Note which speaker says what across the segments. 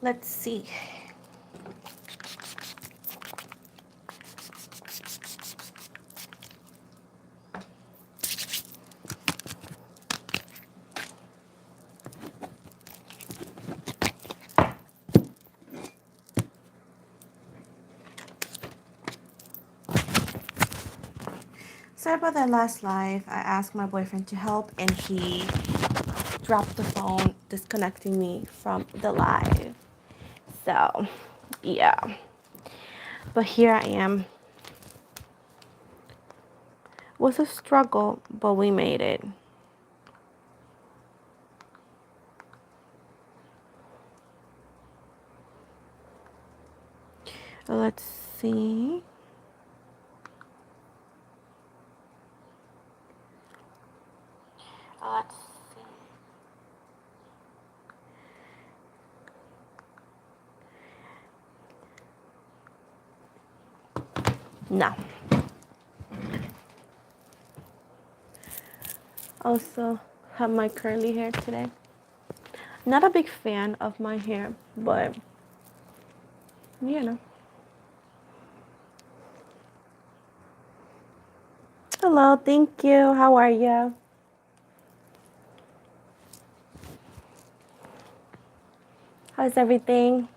Speaker 1: Let's see. Sorry about that last live. I asked my boyfriend to help and he dropped the phone, disconnecting me from the live. So, yeah. But here I am. It was a struggle, but we made it. Let's see. Let's see. No. Also, have my curly hair today. Not a big fan of my hair, but you know. Hello, thank you. How are you? How's everything?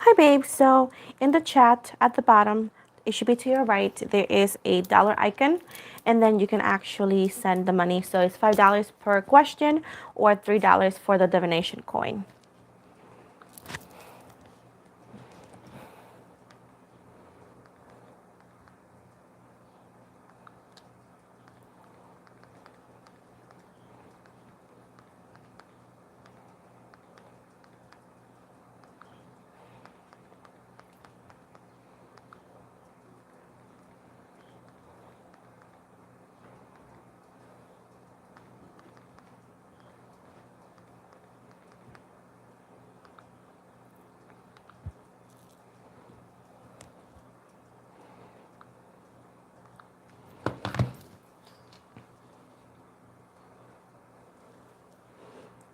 Speaker 1: Hi, babe. So, in the chat at the bottom, it should be to your right, there is a dollar icon, and then you can actually send the money. So, it's $5 per question or $3 for the divination coin.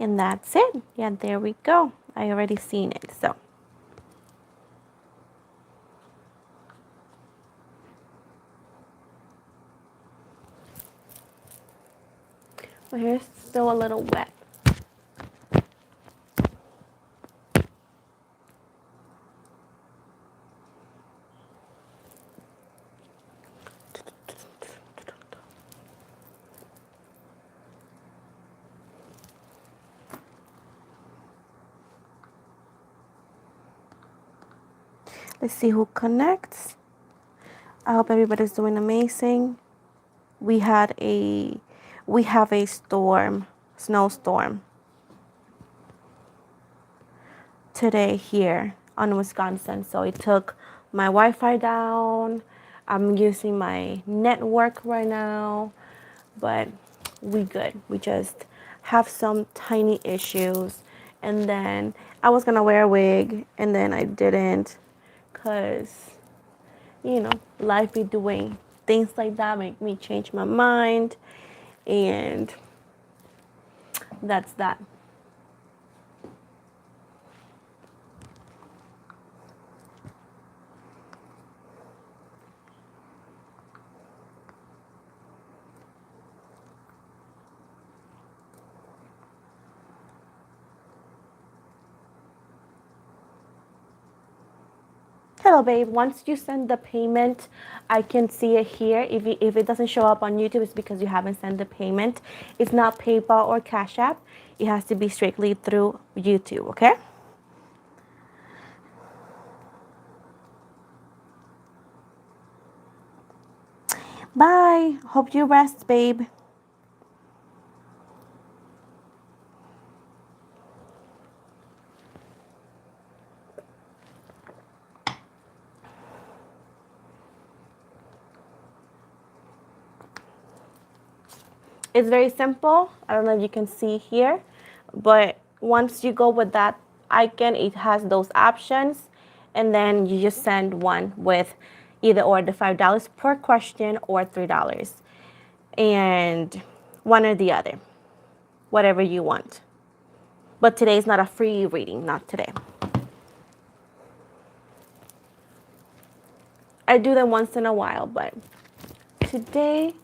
Speaker 1: And that's it. Yeah, there we go. I already seen it. So, my hair's still a little wet. Let's see who connects. I hope everybody's doing amazing. We had a we have a storm, snowstorm today here on Wisconsin. So it took my Wi-Fi down. I'm using my network right now, but we good. We just have some tiny issues. And then I was gonna wear a wig and then I didn't because life be doing things like that make me change my mind, and that's that. Hello, babe. Once you send the payment, I can see it here. If it doesn't show up on YouTube, it's because you haven't sent the payment. It's not PayPal or Cash App. It has to be strictly through YouTube, okay? Bye. Hope you rest, babe. It's very simple. I don't know if you can see here, but once you go with that icon, it has those options, and then you just send one with either or the $5 per question or $3, and one or the other, whatever you want. But today is not a free reading, not today. I do them once in a while, but today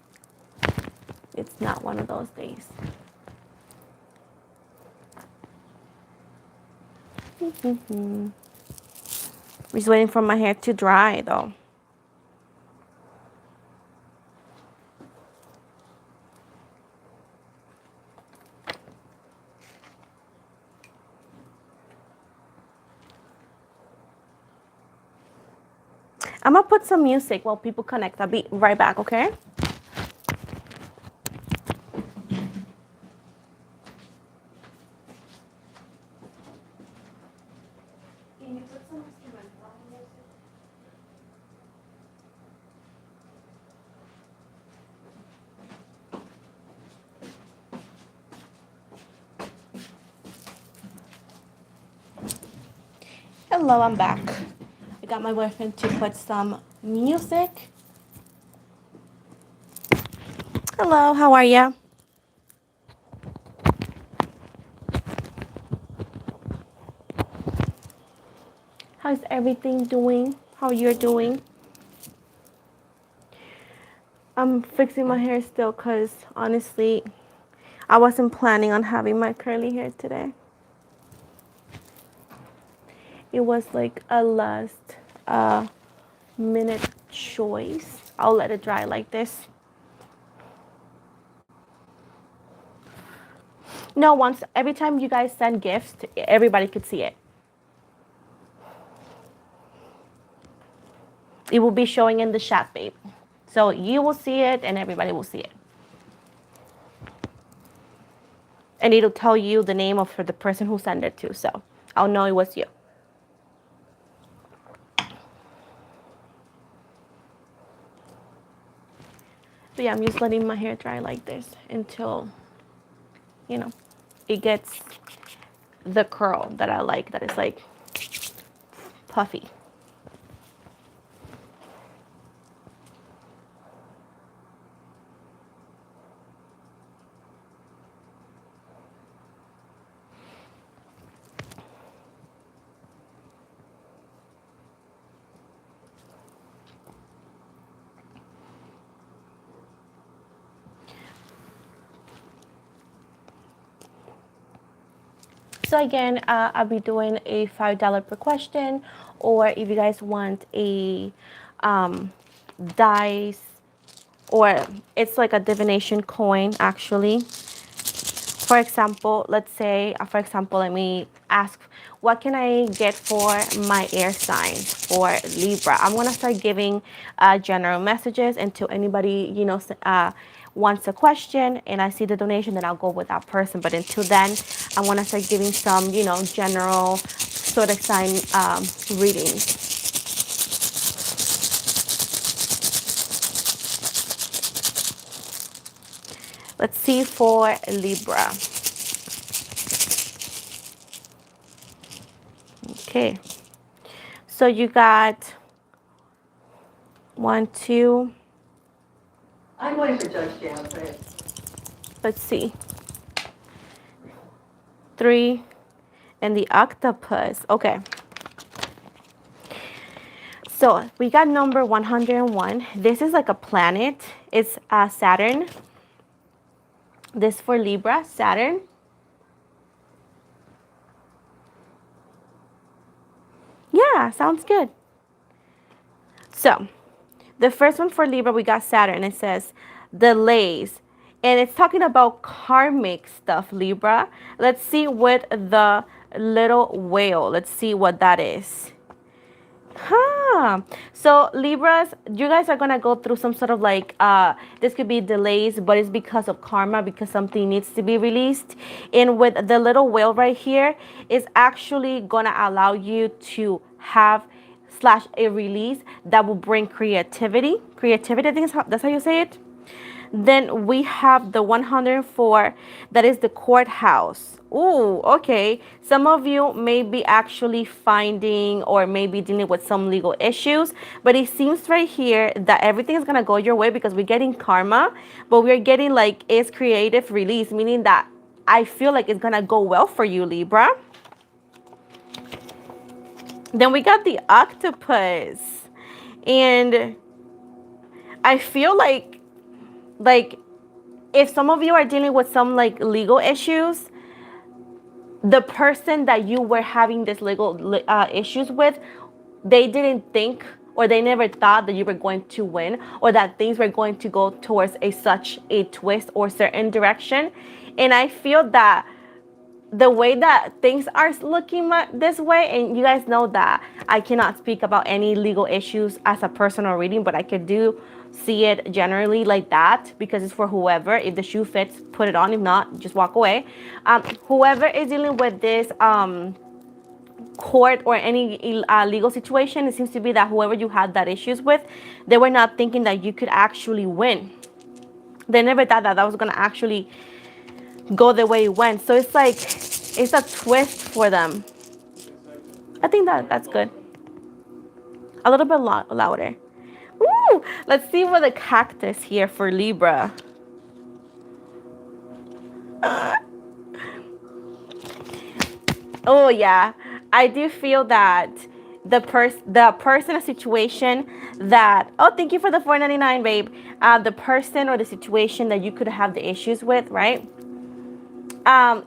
Speaker 1: it's not one of those days. I'm just waiting for my hair to dry though. I'm gonna put some music while people connect. I'll be right back, okay? Can you put some instrumental music? Hello, I'm back. I got my boyfriend to put some music. Hello, how are you? How's everything doing? How you're doing? I'm fixing my hair still because honestly, I wasn't planning on having my curly hair today. It was like a last minute choice. I'll let it dry like this. No, once every time you guys send gifts, everybody could see it. It will be showing in the chat, babe. So you will see it and everybody will see it. And it'll tell you the name of the person who sent it to, so I'll know it was you. But yeah, I'm just letting my hair dry like this until, you know, it gets the curl that I like, that is like puffy. So again, I'll be doing a $5 per question, or if you guys want a dice, or it's like a divination coin actually. For example, let's say, let me ask, what can I get for my air sign for Libra? I'm gonna start giving general messages until anybody, wants a question and I see the donation, then I'll go with that person. But until then, I want to start giving some, general sort of sign readings. Let's see for Libra. Okay. So you got 1, 2.
Speaker 2: I'm going for Judge Jam.
Speaker 1: Let's see. 3 and the octopus. Okay. So we got number 101. This is like a planet. It's Saturn. This for Libra, Saturn. Yeah, sounds good. So the first one for Libra, we got Saturn. It says delays. And it's talking about karmic stuff, Libra. Let's see with the little whale. Let's see what that is. Huh. So Libras, you guys are gonna go through some sort of like this could be delays, but it's because of karma, because something needs to be released. And with the little whale right here, is actually gonna allow you to have / a release that will bring creativity. Creativity, I think that's how you say it. Then we have the 104, that is the courthouse. Ooh, okay. Some of you may be actually finding or maybe dealing with some legal issues, but it seems right here that everything is gonna go your way because we're getting karma, but we're getting like it's creative release, meaning that I feel like it's gonna go well for you, Libra. Then we got the octopus. And I feel like if some of you are dealing with some like legal issues, the person that you were having this legal issues with, they didn't think or they never thought that you were going to win or that things were going to go towards a such a twist or certain direction. And I feel that the way that things are looking this way, and you guys know that I cannot speak about any legal issues as a personal reading, but I could do see it generally like that because it's for whoever. If the shoe fits, put it on. If not, just walk away. Whoever is dealing with this court or any legal situation, it seems to be that whoever you had that issues with, they were not thinking that you could actually win. They never thought that that was going to actually go the way it went. So it's like it's a twist for them. I think that that's good. A little bit louder. Woo! Let's see what the cactus here for Libra. Oh yeah, I do feel that the person or situation that, oh, thank you for the 4.99, babe. The person or the situation that you could have the issues with, right?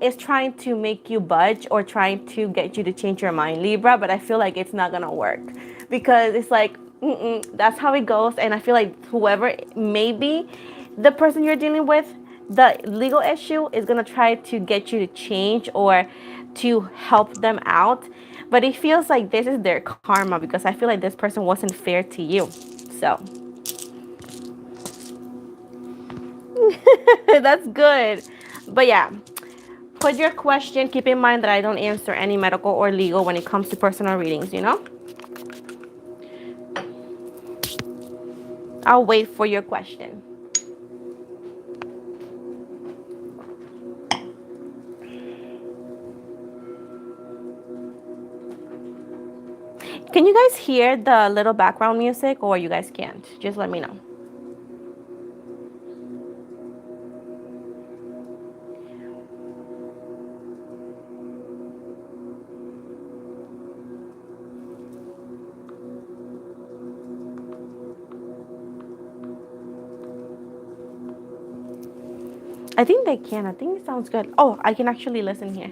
Speaker 1: Is trying to make you budge or trying to get you to change your mind, Libra, but I feel like it's not gonna work because it's like, that's how it goes. And I feel like whoever, maybe the person you're dealing with, the legal issue is gonna try to get you to change or to help them out. But it feels like this is their karma because I feel like this person wasn't fair to you. So that's good. But yeah, put your question. Keep in mind that I don't answer any medical or legal when it comes to personal readings, you know? I'll wait for your question. Can you guys hear the little background music or you guys can't? Just let me know. I think they can. I think it sounds good. Oh, I can actually listen here.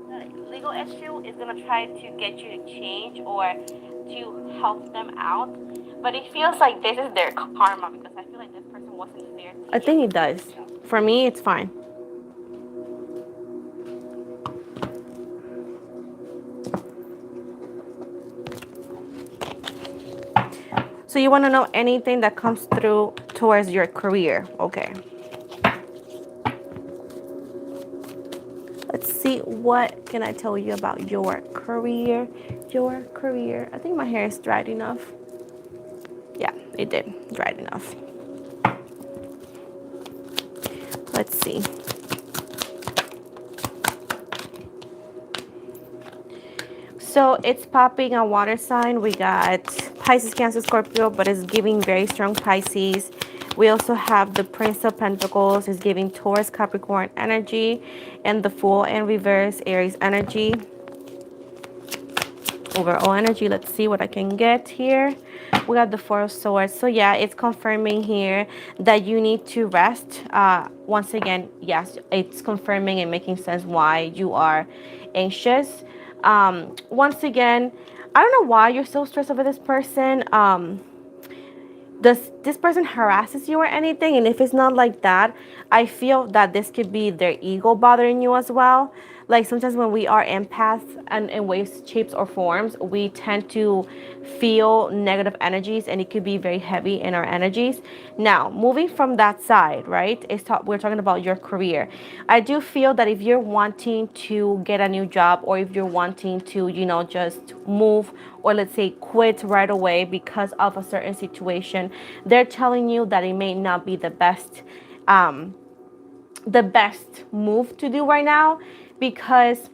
Speaker 1: The legal issue is gonna try to get you to change or to help them out, but it feels like this is their karma because I feel like this person wasn't fair to you. I think it does. For me, it's fine. So you want to know anything that comes through towards your career? Okay. Let's see, what can I tell you about your career? Your career. I think my hair is dried enough. Yeah, it did. Dried enough. Let's see. So it's popping a water sign. We got Pisces, Cancer, Scorpio, but it's giving very strong Pisces. We also have the Prince of Pentacles is giving Taurus, Capricorn energy, and the Fool in reverse, Aries energy. Overall energy, let's see what I can get here. We got the Four of Swords. So yeah, it's confirming here that you need to rest. Once again, yes, it's confirming and making sense why you are anxious. Once again, I don't know why you're so stressed over this person. Does this person harasses you or anything? And if it's not like that, I feel that this could be their ego bothering you as well. like sometimes when we are empaths and in ways, shapes, or forms, we tend to feel negative energies, and it could be very heavy in our energies. Now, moving from that side, right? We're talking about your career. I do feel that if you're wanting to get a new job, or if you're wanting to, just move, or let's say quit right away because of a certain situation, they're telling you that it may not be um, the best move to do right now, because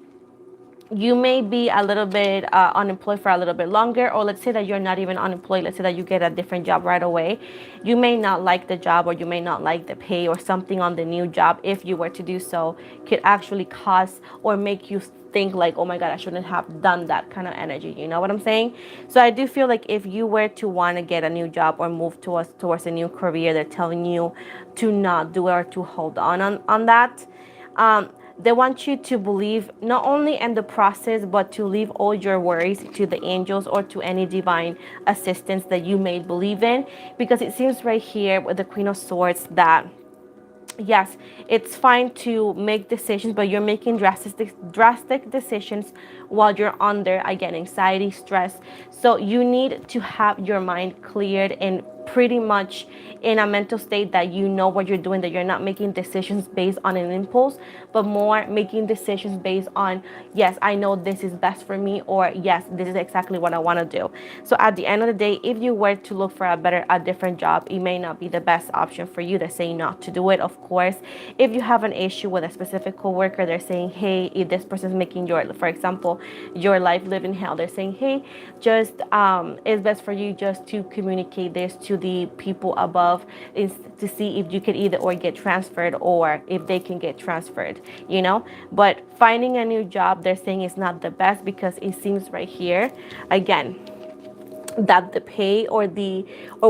Speaker 1: you may be a little bit unemployed for a little bit longer, or let's say that you're not even unemployed, let's say that you get a different job right away. You may not like the job, or you may not like the pay, or something on the new job, if you were to do so, could actually cause or make you think like, oh my god, I shouldn't have done that kind of energy. You know what I'm saying? So I do feel like if you were to want to get a new job or move towards a new career, they're telling you to not do it, or to hold on that. They want you to believe not only in the process, but to leave all your worries to the angels, or to any divine assistance that you may believe in, because it seems right here with the Queen of Swords that yes, it's fine to make decisions, but you're making drastic decisions while you're under, again, anxiety, stress. So you need to have your mind cleared, and pretty much in a mental state that you know what you're doing, that you're not making decisions based on an impulse, but more making decisions based on, yes, I know this is best for me, or yes, this is exactly what I want to do. So at the end of the day, if you were to look for a different job, it may not be the best option for you. They're saying not to do it, of course. If you have an issue with a specific coworker, they're saying, hey, if this person's making for example, your life living hell, they're saying, hey, just it's best for you just to communicate this to the people above, is to see if you could either or get transferred, or if they can get transferred. But finding a new job, they're saying, is not the best, because it seems right here again that the pay, or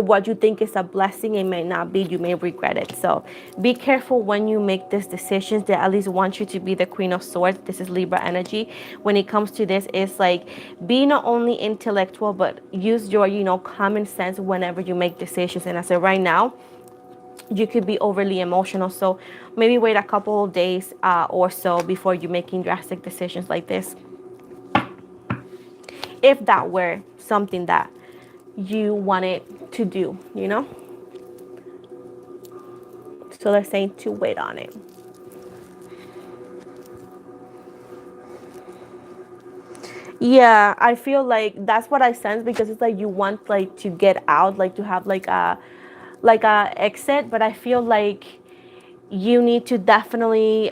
Speaker 1: what you think is a blessing, it may not be. You may regret it. So be careful when you make these decisions. They at least want you to be the Queen of Swords. This is Libra energy. When it comes to this, it's like, be not only intellectual, but use your common sense whenever you make decisions. And I said, right now you could be overly emotional, so maybe wait a couple of days or so before you making drastic decisions like this, if that were something that you wanted to do. So they're saying to wait on it. Yeah, I feel like that's what I sense, because it's like you want like to get out, like to have like a exit, but I feel like you need to definitely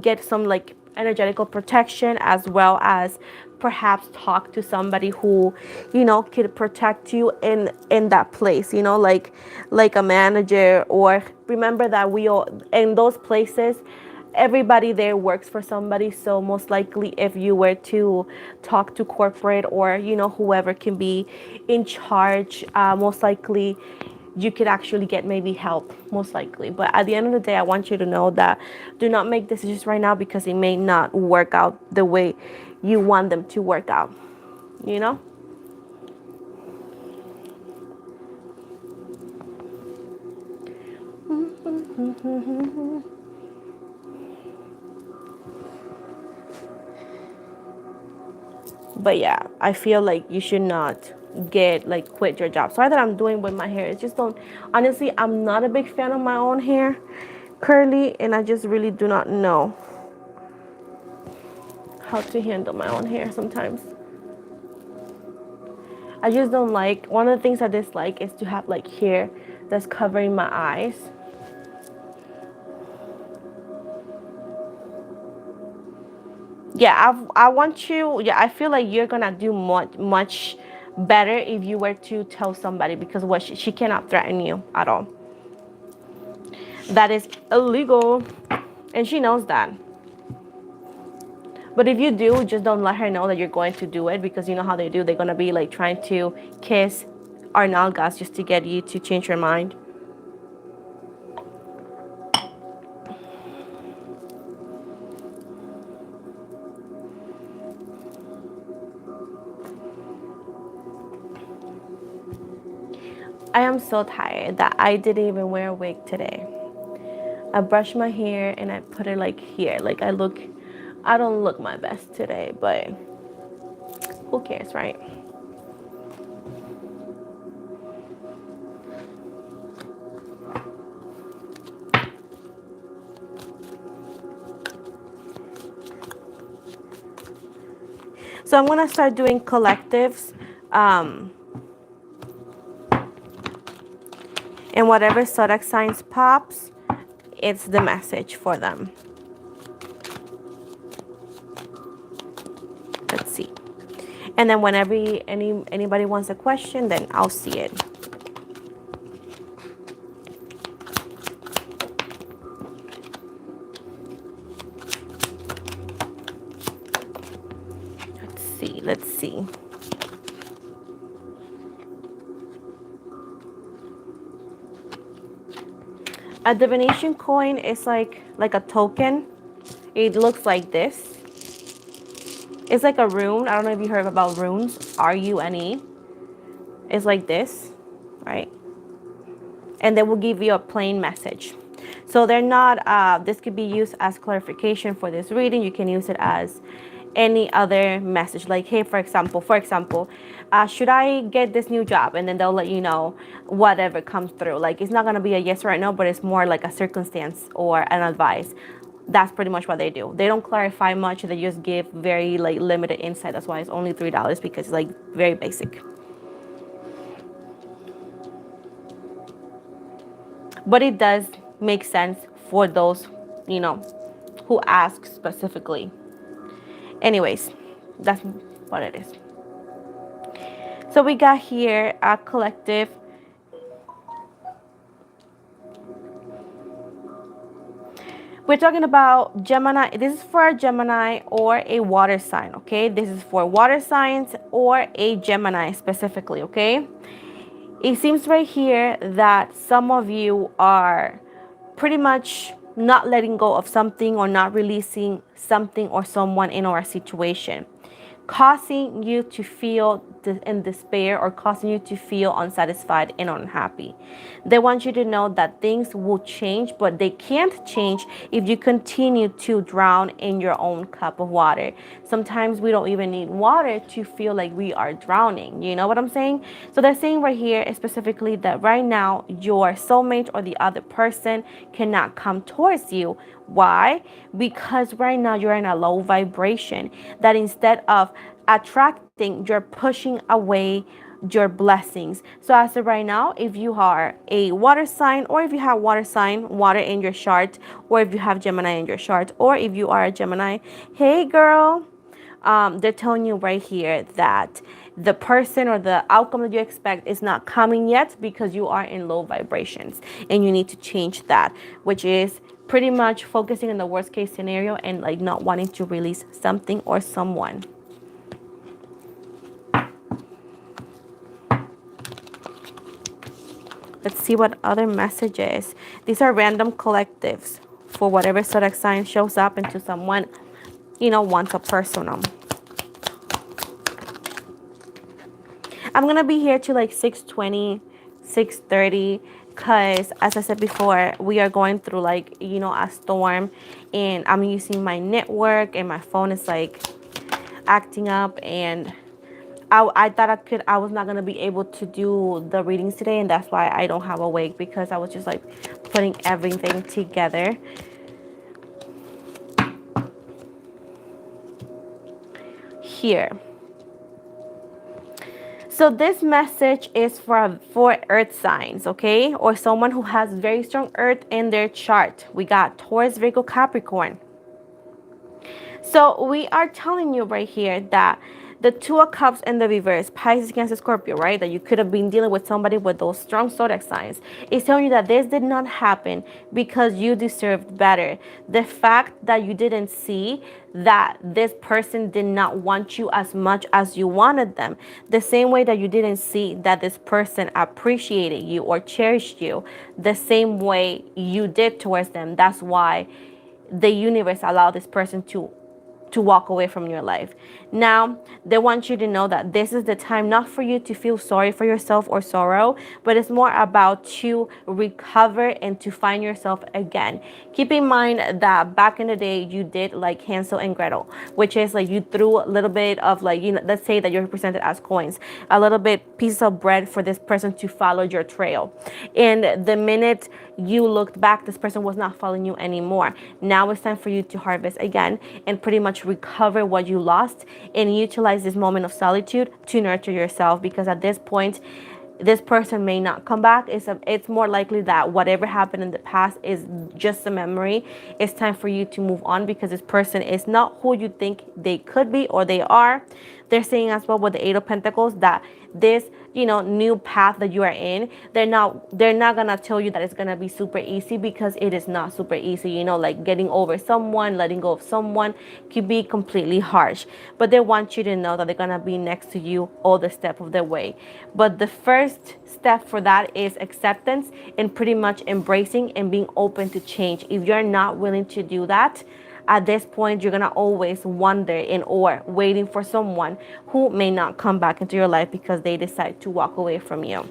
Speaker 1: get some like energetical protection, as well as perhaps talk to somebody who could protect you in that place, like a manager. Or remember that we all in those places, everybody there works for somebody. So most likely, if you were to talk to corporate, or whoever can be in charge, most likely you could actually get maybe help, most likely. But at the end of the day, I want you to know that do not make decisions right now, because it may not work out the way you want them to work out, you know but yeah, I feel like you should not get like quit your job. Sorry that I'm doing with my hair. It's just don't honestly, I'm not a big fan of my own hair curly, and I just really do not know how to handle my own hair sometimes. I just don't like, one of the things I dislike is to have like hair that's covering my eyes. Yeah, I want you, yeah, I feel like you're gonna do much better if you were to tell somebody, because what she cannot threaten you at all. That is illegal, and she knows that. But if you do, just don't let her know that you're going to do it, because you know how they do. They're gonna be like trying to kiss our nalgas just to get you to change your mind. I am so tired that I didn't even wear a wig today. I brushed my hair and I put it like here. Like I look I don't look my best today, but who cares, right? So I'm gonna start doing collectives, um, and whatever zodiac signs pops, it's the message for them. Let's see. And then whenever anybody wants a question, then I'll see it. Let's see. Let's see. A divination coin is like a token. It looks like this. It's like a rune. I don't know if you heard about runes. RUNE. It's like this, right? And they will give you a plain message. So they're not, this could be used as clarification for this reading. You can use it as any other message. Like, hey, for example, should I get this new job? And then they'll let you know whatever comes through. Like, it's not going to be a yes or a no, but it's more like a circumstance or an advice. That's pretty much what they do. They don't clarify much. They just give very like limited insight. That's why it's only $3 because it's like very basic. But it does make sense for those, you know, who ask specifically. Anyways, that's what it is. So we got here a collective. We're talking about Gemini. This is for a Gemini or a water sign, okay? This is for water signs or a Gemini specifically, okay? It seems right here that some of you are pretty much not letting go of something or not releasing something or someone in our situation, causing you to feel in despair or causing you to feel unsatisfied and unhappy. They want you to know that things will change, but they can't change if you continue to drown in your own cup of water. Sometimes we don't even need water to feel like we are drowning. You know what I'm saying? So they're saying right here specifically that right now your soulmate or the other person cannot come towards you. Why? Because right now you're in a low vibration, that instead of attracting, you're pushing away your blessings. So as of right now, if you are a water sign, or if you have water sign, water in your chart, or if you have Gemini in your chart, or if you are a Gemini, hey girl, they're telling you right here that the person or the outcome that you expect is not coming yet because you are in low vibrations and you need to change that, which is pretty much focusing on the worst case scenario and like not wanting to release something or someone. Let's see what other messages. These are random collectives for whatever zodiac sign shows up into someone, you know, wants a personal. I'm going to be here till like 6:20, 6:30, because as I said before, we are going through like, you know, a storm, and I'm using my network and my phone is like acting up, and I thought I was not going to be able to do the readings today, and that's why I don't have a wig, because I was just like putting everything together. Here. So this message is for earth signs, okay? Or someone who has very strong earth in their chart. We got Taurus, Virgo, Capricorn. So we are telling you right here that the Two of Cups in the reverse, Pisces, Cancer, Scorpio, right? That you could have been dealing with somebody with those strong zodiac signs. It's telling you that this did not happen because you deserved better. The fact that you didn't see that this person did not want you as much as you wanted them, the same way that you didn't see that this person appreciated you or cherished you, the same way you did towards them. That's why the universe allowed this person to to walk away from your life. Now, they want you to know that this is the time not for you to feel sorry for yourself or sorrow, but it's more about to recover and to find yourself again. Keep in mind that back in the day, you did like Hansel and Gretel, which is like you threw a little bit of like, let's say that you're presented as coins, a little bit piece of bread for this person to follow your trail. And the minute you looked back, this person was not following you anymore. Now it's time for you to harvest again and pretty much recover what you lost and utilize this moment of solitude to nurture yourself, because at this point, this person may not come back. It's more likely that whatever happened in the past is just a memory. It's time for you to move on, because this person is not who you think they could be or they are. They're saying as well with the Eight of Pentacles that this, new path that you are in, they're not gonna tell you that it's gonna be super easy, because it is not super easy. Like getting over someone, letting go of someone could be completely harsh. But they want you to know that they're gonna be next to you all the step of the way. But the first step for that is acceptance and pretty much embracing and being open to change. If you're not willing to do that, at this point, you're gonna always wonder in awe, waiting for someone who may not come back into your life because they decide to walk away from you.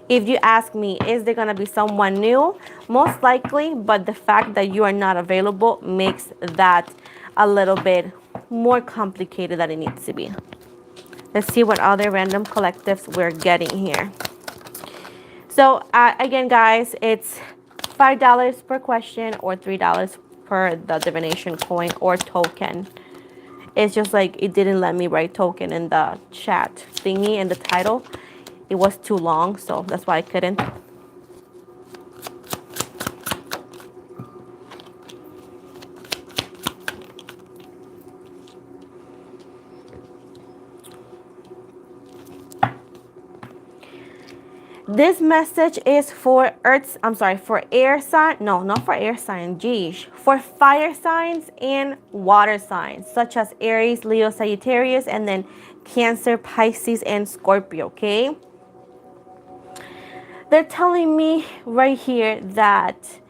Speaker 1: If you ask me, is there gonna be someone new? Most likely, but the fact that you are not available makes that a little bit more complicated than it needs to be. Let's see what other random collectives we're getting here. So again, guys, it's $5 per question or $3 per the divination coin or token. It's just like it didn't let me write token in the chat thingy in the title. It was too long, so that's why I couldn't. This message is for for air sign. No, not for air sign. Geez. For fire signs and water signs, such as Aries, Leo, Sagittarius, and then Cancer, Pisces, and Scorpio, okay? They're telling me right here that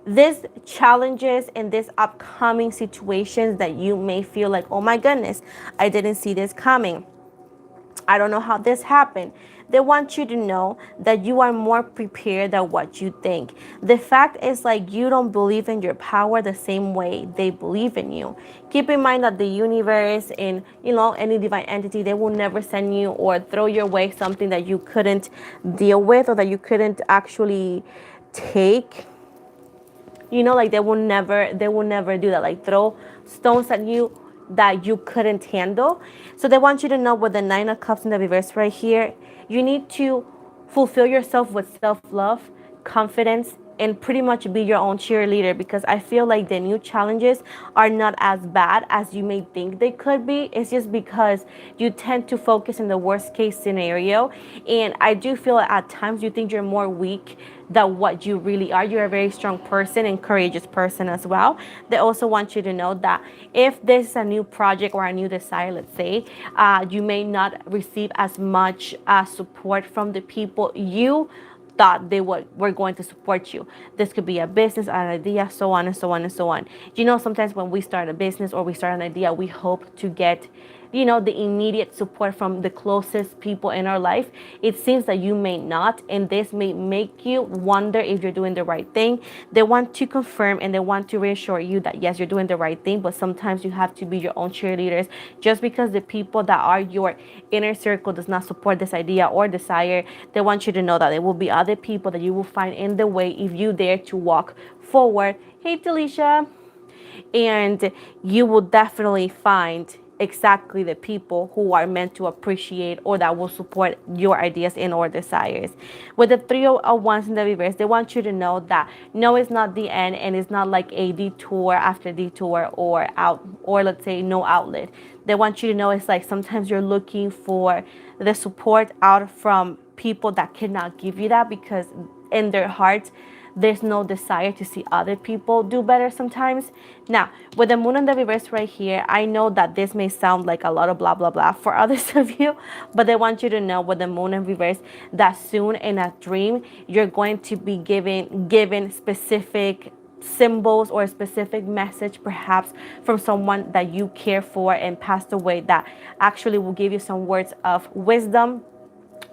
Speaker 1: these challenges and these upcoming situations that you may feel like, oh my goodness, I didn't see this coming, I don't know how this happened. They want you to know that you are more prepared than what you think. The fact is, like, you don't believe in your power the same way they believe in you. Keep in mind that the universe and, any divine entity, they will never send you or throw your way something that you couldn't deal with or that you couldn't actually take. Like they will never do that, like throw stones at you that you couldn't handle. So they want you to know with the Nine of Cups in the reverse right here, you need to fulfill yourself with self-love, confidence, and pretty much be your own cheerleader, because I feel like the new challenges are not as bad as you may think they could be. It's just because you tend to focus in the worst case scenario. And I do feel at times you think you're more weak than what you really are. You're a very strong person and courageous person as well. They also want you to know that if this is a new project or a new desire, let's say, you may not receive as much support from the people you thought they were going to support you. This could be a business, an idea, so on and so on and so on. Sometimes when we start a business or we start an idea, we hope to get the immediate support from the closest people in our life. It seems that you may not, and this may make you wonder if you're doing the right thing. They want to confirm and they want to reassure you that yes, you're doing the right thing, but sometimes you have to be your own cheerleaders. Just because the people that are your inner circle does not support this idea or desire, they want you to know that there will be other people that you will find in the way if you dare to walk forward. Hey, Delisha. And you will definitely find exactly the people who are meant to appreciate or that will support your ideas and or desires. With the Three of Wands in the reverse, they want you to know that no, it's not the end, and it's not like a detour after detour or out, or let's say no outlet. They want you to know it's like sometimes you're looking for the support out from people that cannot give you that, because in their hearts there's no desire to see other people do better sometimes. Now, with the Moon in the reverse right here, I know that this may sound like a lot of blah, blah, blah for others of you, but they want you to know with the Moon in reverse that soon in a dream, you're going to be given specific symbols or a specific message, perhaps from someone that you care for and passed away, that actually will give you some words of wisdom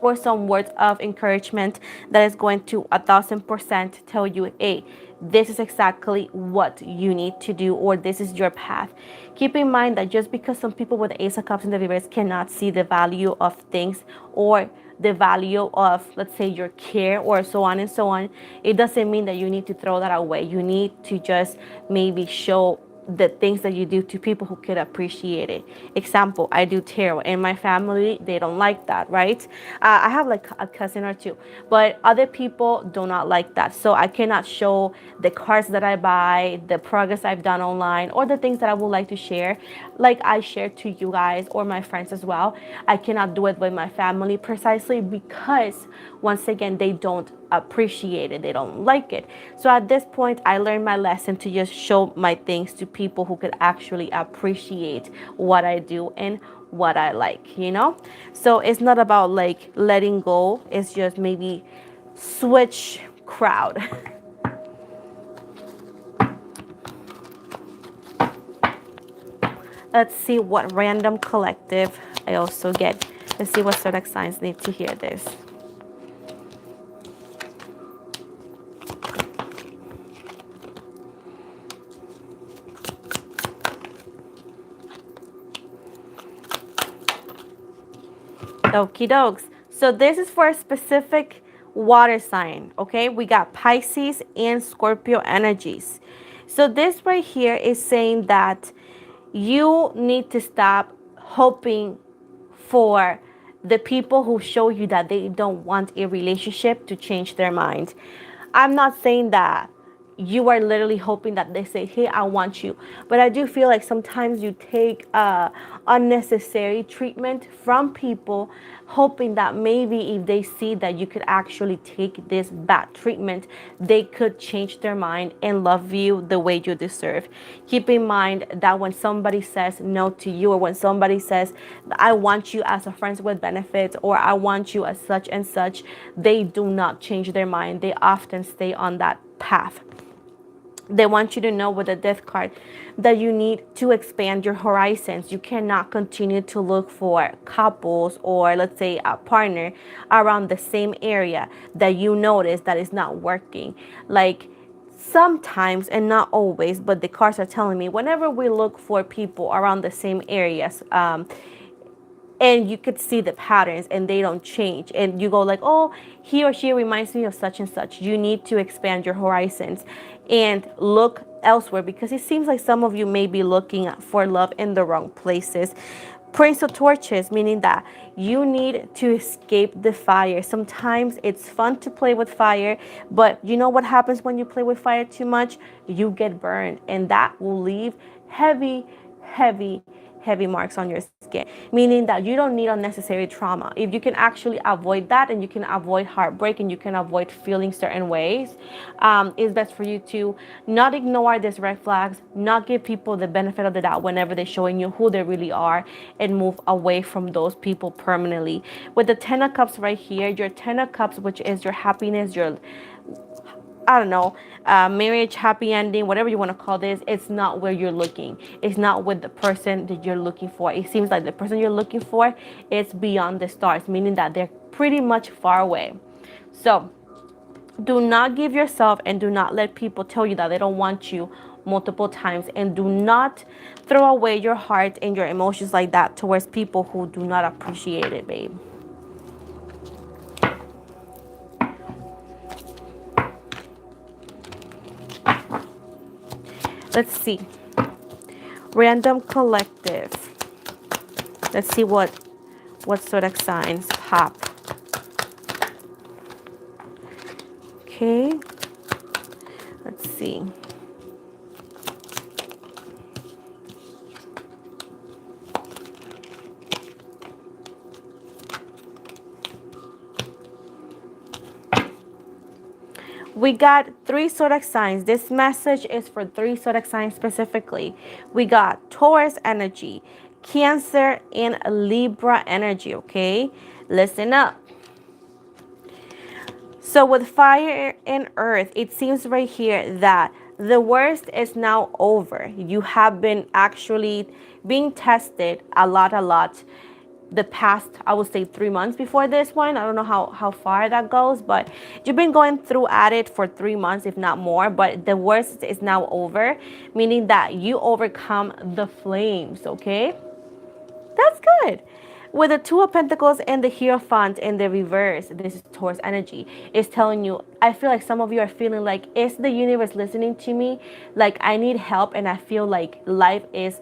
Speaker 1: or some words of encouragement that is going to 1,000% tell you, hey, this is exactly what you need to do, or this is your path. Keep in mind that just because some people with the Ace of Cups and the reverse cannot see the value of things, or the value of, let's say, your care, or so on and so on, it doesn't mean that you need to throw that away. You need to just maybe show the things that you do to people who could appreciate it. Example, I do tarot. In my family, they don't like that, right? I have like a cousin or two, but other people do not like that. So I cannot show the cards that I buy, the progress I've done online, or the things that I would like to share, like I share to you guys or my friends as well. I cannot do it with my family precisely because, once again, they don't appreciate it, they don't like it. So at this point, I learned my lesson to just show my things to people who could actually appreciate what I do and what I like, you know? So it's not about like letting go, it's just maybe switch crowd. Let's see what random collective I also get. Let's see what zodiac signs need to hear this. Okie dokes. So this is for a specific water sign, okay? We got Pisces and Scorpio energies. So this right here is saying that you need to stop hoping for the people who show you that they don't want a relationship to change their mind. I'm not saying that you are literally hoping that they say, hey, I want you. But I do feel like sometimes you take unnecessary treatment from people, hoping that maybe if they see that you could actually take this bad treatment, they could change their mind and love you the way you deserve. Keep in mind that when somebody says no to you, or when somebody says, I want you as a friend with benefits, or I want you as such and such, they do not change their mind. They often stay on that path. They want you to know with the death card that you need to expand your horizons. You cannot continue to look for couples, or let's say a partner around the same area that you notice that is not working. Like, sometimes, and not always, but the cards are telling me whenever we look for people around the same areas, and you could see the patterns and they don't change, and you go like, oh, he or she reminds me of such and such, you need to expand your horizons and look elsewhere, because it seems like some of you may be looking for love in the wrong places. Prince of Torches, meaning that you need to escape the fire. Sometimes it's fun to play with fire, but you know what happens when you play with fire too much? You get burned, and that will leave heavy, heavy, heavy marks on your skin, meaning that you don't need unnecessary trauma. If you can actually avoid that, and you can avoid heartbreak, and you can avoid feeling certain ways, it's best for you to not ignore these red flags, not give people the benefit of the doubt whenever they're showing you who they really are, and move away from those people permanently. With the Ten of Cups right here, your Ten of Cups, which is your happiness, your, I don't know, marriage, happy ending, whatever you want to call this, it's not where you're looking. It's not with the person that you're looking for. It seems like the person you're looking for is beyond the stars, meaning that they're pretty much far away. So do not give yourself, and do not let people tell you that they don't want you multiple times, and do not throw away your heart and your emotions like that towards people who do not appreciate it, babe. Let's see. Random collective. Let's see what zodiac signs pop. Okay. Let's see. We got 3 zodiac signs. This message is for 3 zodiac signs specifically. We got Taurus energy, Cancer, and Libra energy, okay? Listen up. So with fire and earth, it seems right here that The worst is now over. You have been actually being tested a lot the past, I would say, 3 months before this one. I don't know how far that goes, but you've been going through at it for 3 months, if not more. But the worst is now over, meaning that you overcome the flames, okay? That's good. With the Two of Pentacles and the Hierophant in the reverse, this is Taurus energy, is telling you, I feel like some of you are feeling like, is the universe listening to me? Like, I need help, and I feel like life is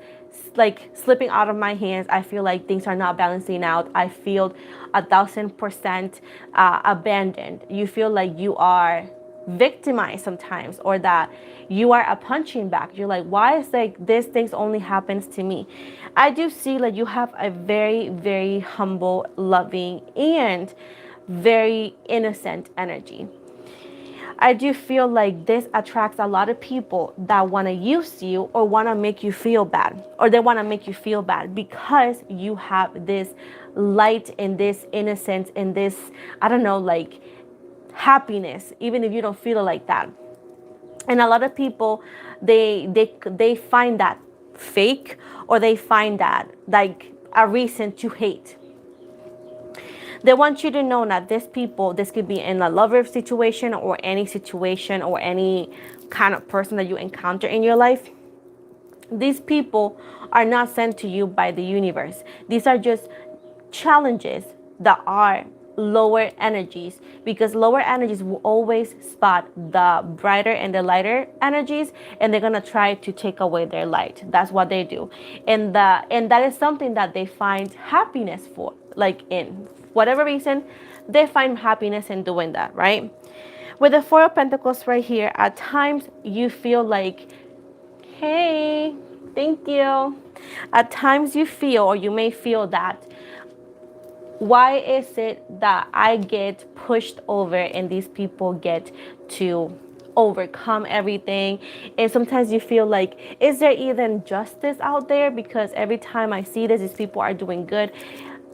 Speaker 1: like slipping out of my hands. I feel like things are not balancing out. I feel 1,000% abandoned. You feel like you are victimized sometimes, or that you are a punching bag. You're like, why is like this things only happens to me? I do see like you have a very humble, loving, and very innocent energy. I do feel like this attracts a lot of people that want to use you or want to make you feel bad, or they want to make you feel bad because you have this light and this innocence and this, I don't know, like happiness, even if you don't feel it like that. And a lot of people, they find that fake, or they find that like a reason to hate. They want you to know that these people, this could be in a lover situation or any situation or any kind of person that you encounter in your life. These people are not sent to you by the universe. These are just challenges that are lower energies, because lower energies will always spot the brighter and the lighter energies, and they're going to try to take away their light. That's what they do. And that is something that they find happiness for, like in whatever reason they find happiness in doing that, right? With the Four of Pentacles right here, at times you feel like, hey, thank you. At times you feel, or you may feel that, why is it that I get pushed over and these people get to overcome everything? And sometimes you feel like, is there even justice out there? Because every time I see this, these people are doing good.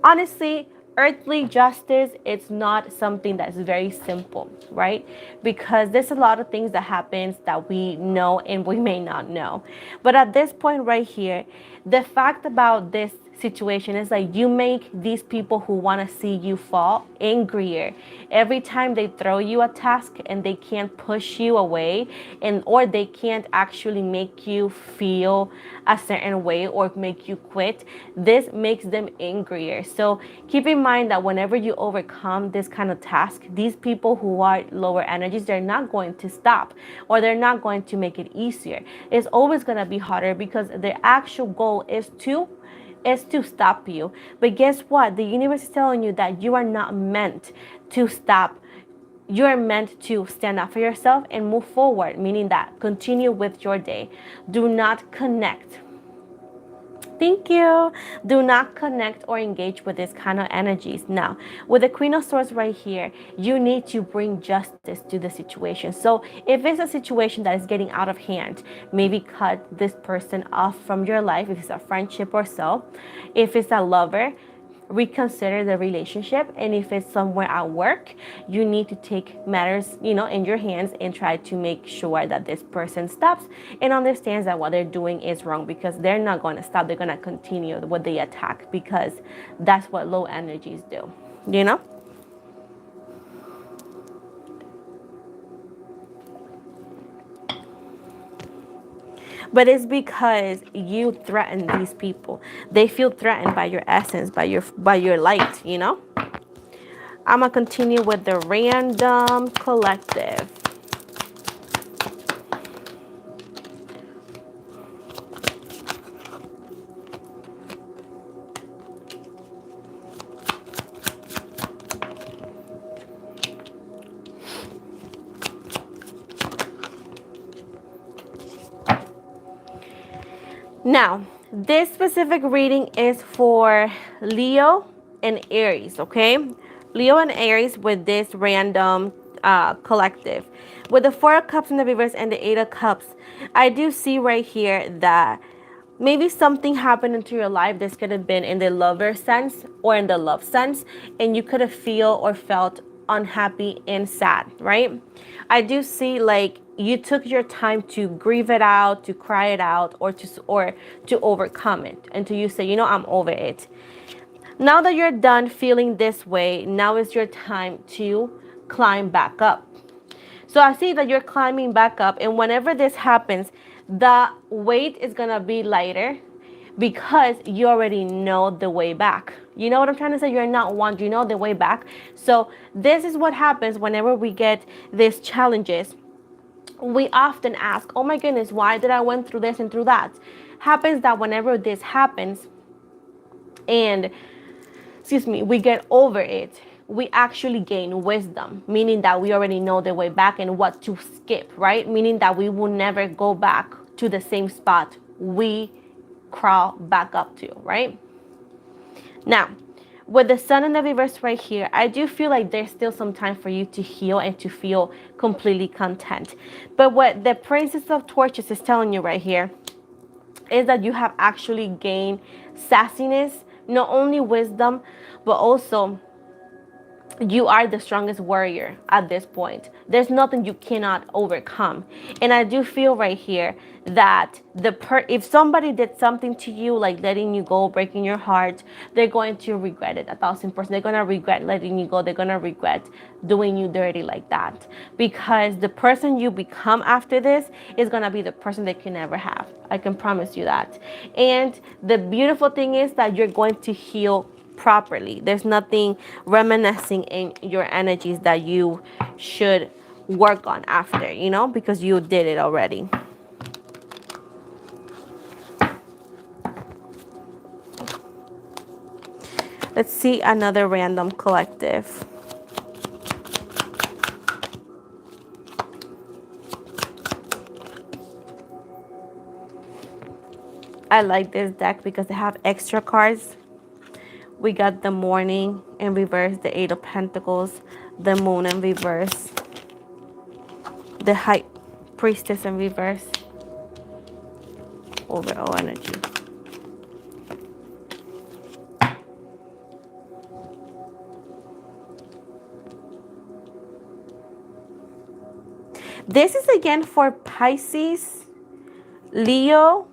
Speaker 1: Honestly, earthly justice, it's not something that's very simple, right? Because there's a lot of things that happens that we know and we may not know. But at this point right here, the fact about this situation is like, you make these people who want to see you fall angrier every time they throw you a task and they can't push you away, and or they can't actually make you feel a certain way or make you quit. This makes them angrier. So keep in mind that whenever you overcome this kind of task, these people who are lower energies, they're not going to stop, or they're not going to make it easier. It's always going to be harder, because their actual goal is to stop you. But guess what? The universe is telling you that you are not meant to stop. You are meant to stand up for yourself and move forward, meaning that continue with your day. Do not connect. Thank you. Do not connect or engage with this kind of energies. Now, with the Queen of Swords right here, you need to bring justice to the situation. So if it's a situation that is getting out of hand, maybe cut this person off from your life, if it's a friendship or so. If it's a lover, reconsider the relationship. And if it's somewhere at work, you need to take matters, in your hands, and try to make sure that this person stops and understands that what they're doing is wrong, because they're not going to stop. They're going to continue with the attack, because that's what low energies do. But it's because you threaten these people. They feel threatened by your essence, by your light. I'm gonna continue with the random collective. Now, this specific reading is for Leo and Aries, okay? Leo and Aries with this random collective. With the Four of Cups in the reverse and the Eight of Cups, I do see right here that maybe something happened into your life. This could have been in the lover sense or in the love sense, and you could have feel or felt unhappy and sad, right? I do see like you took your time to grieve it out, to cry it out, or to overcome it until you say, you know, I'm over it. Now that you're done feeling this way, now is your time to climb back up. So I see that you're climbing back up, and whenever this happens, the weight is gonna be lighter because you already know the way back. You know what I'm trying to say? You're not one, you know the way back. So this is what happens whenever we get these challenges. We often ask, oh my goodness, why did I went through this and through that? Happens that whenever this happens, and we get over it, we actually gain wisdom, meaning that we already know the way back and what to skip, right? Meaning that we will never go back to the same spot we crawl back up to, right? Now, with the sun in the reverse right here, I do feel like there's still some time for you to heal and to feel completely content. But what the Princess of Torches is telling you right here is that you have actually gained sassiness, not only wisdom, but also you are the strongest warrior at this point. There's nothing you cannot overcome. And I do feel right here that if somebody did something to you, like letting you go, breaking your heart, they're going to regret it 1,000%. They're going to regret letting you go. They're going to regret doing you dirty like that, because the person you become after this is going to be the person they can never have. I can promise you that. And the beautiful thing is that you're going to heal properly. There's nothing reminiscing in your energies that you should work on after, you know, because you did it already. Let's see another random collective. I like this deck because they have extra cards. We got the Morning in reverse, the Eight of Pentacles, the Moon in reverse, the High Priestess in reverse, overall energy. This is again for Pisces, Leo,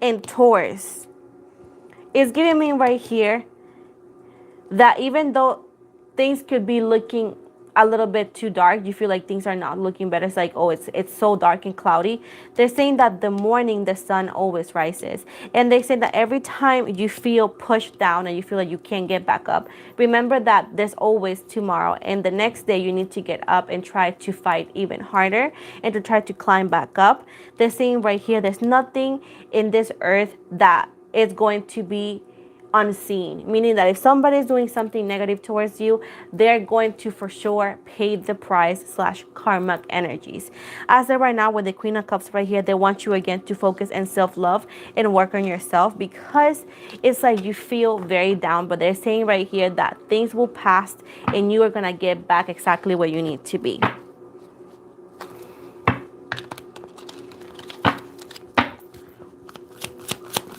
Speaker 1: and Taurus. It's giving me right here that even though things could be looking a little bit too dark, you feel like things are not looking better. It's like, oh, it's so dark and cloudy. They're saying that the morning the sun always rises. And they say that every time you feel pushed down and you feel like you can't get back up, remember that there's always tomorrow. And the next day you need to get up and try to fight even harder and to try to climb back up. They're saying right here, there's nothing in this earth that is going to be unseen, meaning that if somebody is doing something negative towards you, they're going to for sure pay the price / karmic energies. As of right now, with the Queen of Cups right here, they want you again to focus on self-love and work on yourself, because it's like you feel very down, but they're saying right here that things will pass and you are going to get back exactly where you need to be.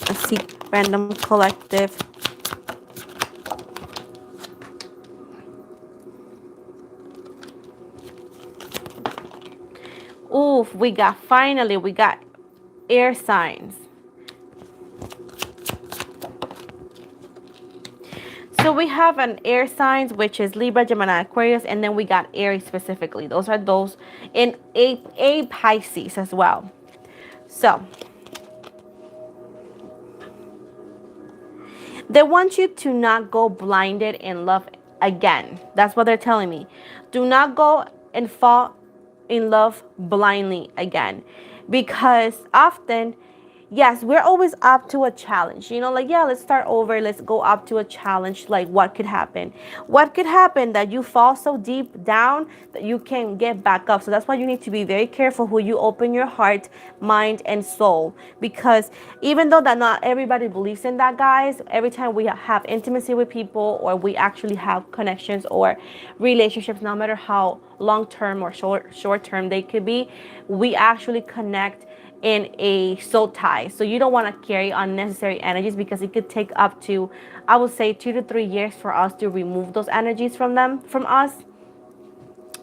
Speaker 1: Let's see, random collective. Oof, we got air signs. So we have an air signs, which is Libra, Gemini, Aquarius, and then we got Aries specifically. Those are those in a Pisces as well. So they want you to not go blinded in love again. That's what they're telling me. Do not go and fall in love blindly again, because often, yes, we're always up to a challenge, you know, like, yeah, let's start over, let's go up to a challenge. Like, what could happen that you fall so deep down that you can get back up? So that's why you need to be very careful who you open your heart, mind, and soul, because even though that not everybody believes in that, guys, every time we have intimacy with people, or we actually have connections or relationships, no matter how long term or short term they could be, we actually connect in a soul tie. So you don't want to carry unnecessary energies, because it could take up to, I would say, 2 to 3 years for us to remove those energies from us.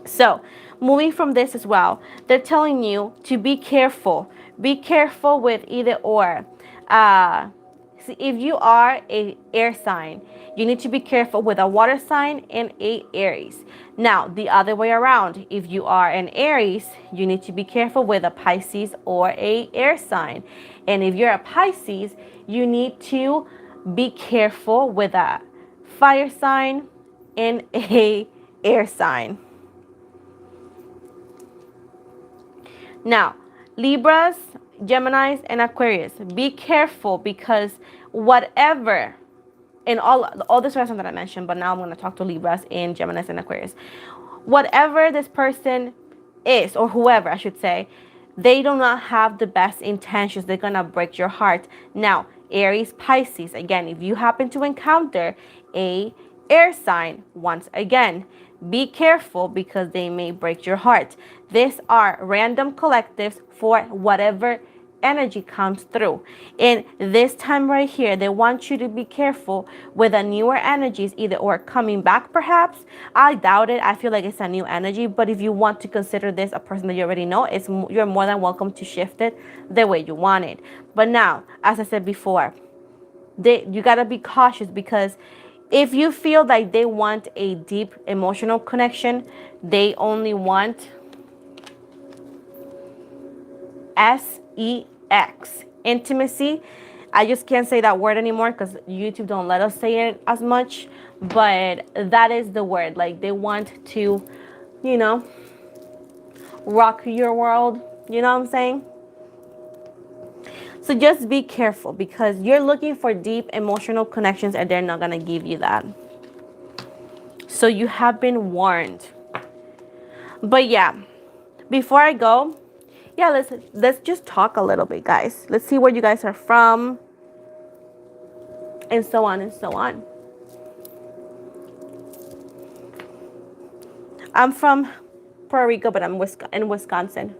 Speaker 1: So, moving from this as well, they're telling you to be careful. Be careful with either or. Uh, See, if you are a air sign, you need to be careful with a water sign and a Aries. Now, the other way around, if you are an Aries, you need to be careful with a Pisces or a air sign. And if you're a Pisces, you need to be careful with a fire sign and a air sign. Now, Libras, Geminis, and Aquarius, be careful because whatever, in all this rest that I mentioned, but now I'm going to talk to Libras and Geminis and Aquarius. Whatever this person is, or whoever I should say, they do not have the best intentions. They're going to break your heart. Now, Aries, Pisces, again, if you happen to encounter a air sign, once again, be careful because they may break your heart. These are random collectives for whatever energy comes through. And this time right here, they want you to be careful with the newer energies, either or coming back perhaps. I doubt it. I feel like it's a new energy, but if you want to consider this a person that you already know, you're more than welcome to shift it the way you want it. But now, as I said before, you gotta be cautious because if you feel like they want a deep emotional connection, they only want sex, intimacy. I just can't say that word anymore because YouTube don't let us say it as much, but that is the word. Like they want to, you know, rock your world. You know what I'm saying? So just be careful because you're looking for deep emotional connections and they're not gonna give you that. So you have been warned. But yeah, before I go, yeah, let's just talk a little bit, guys. Let's see where you guys are from, and so on and so on. I'm from Puerto Rico, but I'm in Wisconsin.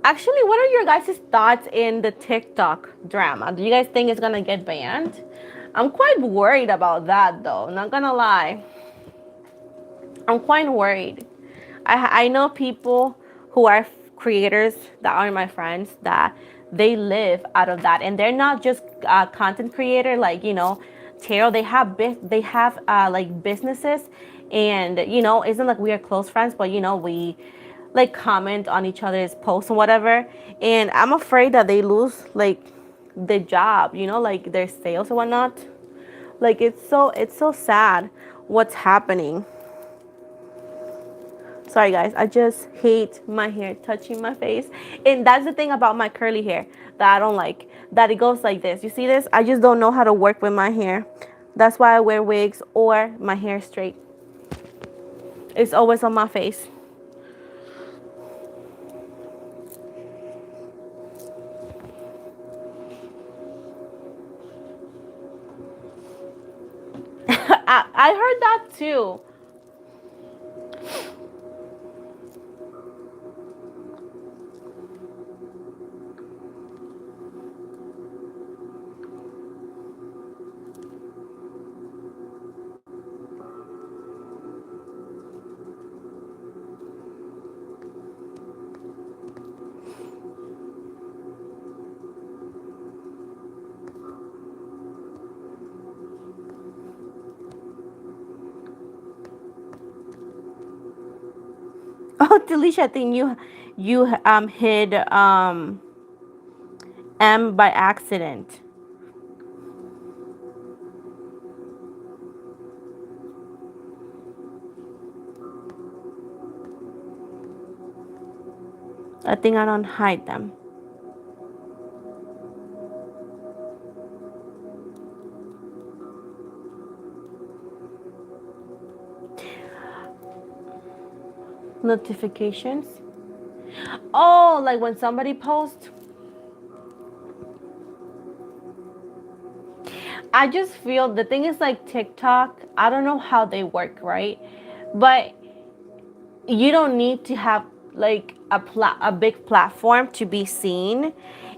Speaker 1: Actually, what are your guys' thoughts in the TikTok drama? Do you guys think it's gonna get banned? I'm quite worried about that, though. Not gonna lie. I'm quite worried. I know people who are creators that are my friends that they live out of that, and they're not just content creator like tarot. They have like businesses, and isn't like we are close friends, but we like comment on each other's posts and whatever. And I'm afraid that they lose like the job, like their sales and whatnot. Like it's so sad what's happening. Sorry guys, I just hate my hair touching my face. And that's the thing about my curly hair that I don't like. That it goes like this. You see this? I just don't know how to work with my hair. That's why I wear wigs or my hair straight. It's always on my face. I heard that too. Oh, Delisha, I think you hit M by accident. I think I don't hide them. Notifications. Oh, like when somebody posts. I just feel the thing is like TikTok. I don't know how they work, right? But you don't need to have like a big platform to be seen,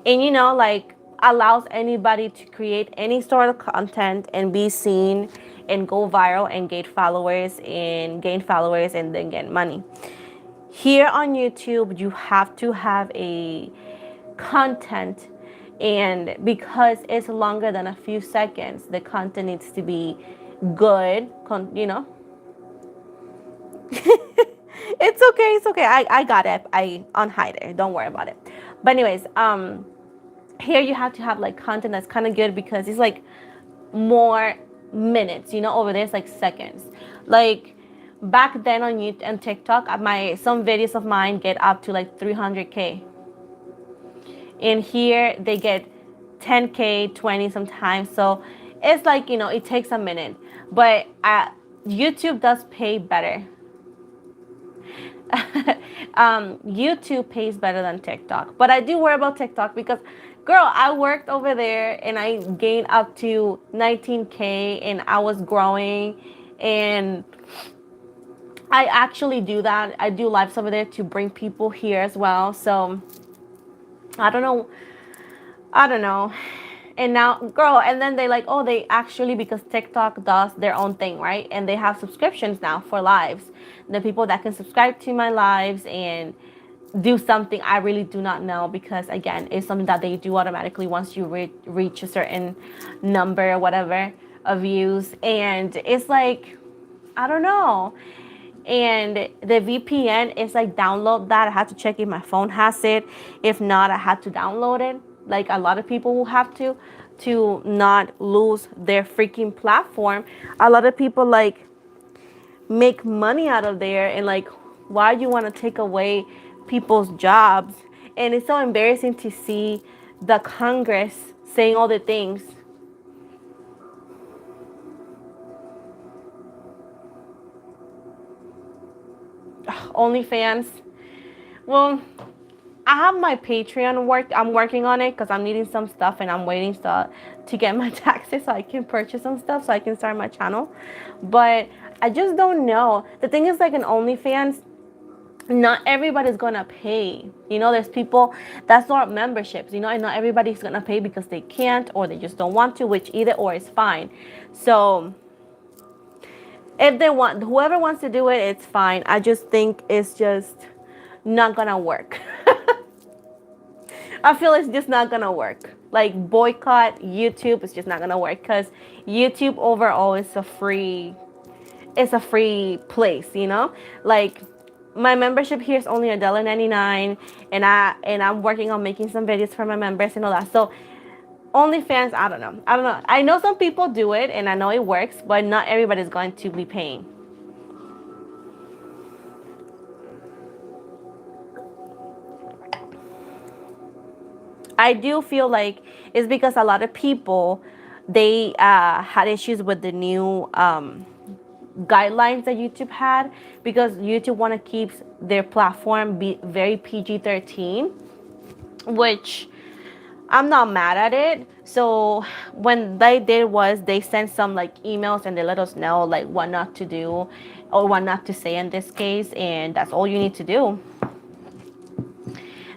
Speaker 1: and like allows anybody to create any sort of content and be seen and go viral and gain followers and then get money. Here on YouTube, you have to have a content, and because it's longer than a few seconds, the content needs to be good, it's okay, it's okay. I got it. I unhide it. Don't worry about it. But anyways, here you have to have like content that's kind of good because it's like more minutes. Over there it's like seconds. Like back then on YouTube and TikTok, my some videos of mine get up to like 300K. And here they get 10K, 20 sometimes. So it's like, it takes a minute. But YouTube does pay better. YouTube pays better than TikTok. But I do worry about TikTok because, girl, I worked over there and I gained up to 19K and I was growing. And I actually do that. I do lives over there to bring people here as well. So I don't know. I don't know. And now, girl, and then they like, oh, they actually, because TikTok does their own thing, right? And they have subscriptions now for lives. The people that can subscribe to my lives and do something I really do not know, because again, it's something that they do automatically once you reach a certain number or whatever of views. And it's like, I don't know. And the VPN is like, download that. I had to check if my phone has it. If not, I had to download it. Like a lot of people will have to not lose their freaking platform. A lot of people like make money out of there, and like, why do you want to take away people's jobs? And it's so embarrassing to see the Congress saying all the things. OnlyFans. Well, I have my Patreon work. I'm working on it because I'm needing some stuff and I'm waiting to get my taxes so I can purchase some stuff so I can start my channel. But I just don't know. The thing is, like in OnlyFans, not everybody's gonna pay. There's people that's not memberships, and not everybody's gonna pay because they can't or they just don't want to, which either or is fine. So if they want, whoever wants to do it, it's fine. I just think it's just not gonna work. I feel it's just not gonna work. Like boycott YouTube, it's just not gonna work because YouTube overall is a free place, Like my membership here is only $1.99, and I'm working on making some videos for my members and all that. So OnlyFans, I don't know. I know some people do it and I know it works, but not everybody's going to be paying. I do feel like it's because a lot of people, they had issues with the new guidelines that YouTube had, because YouTube want to keep their platform be very PG-13, which I'm not mad at it. So when they did was they sent some like emails and they let us know like what not to do or what not to say in this case, and that's all you need to do.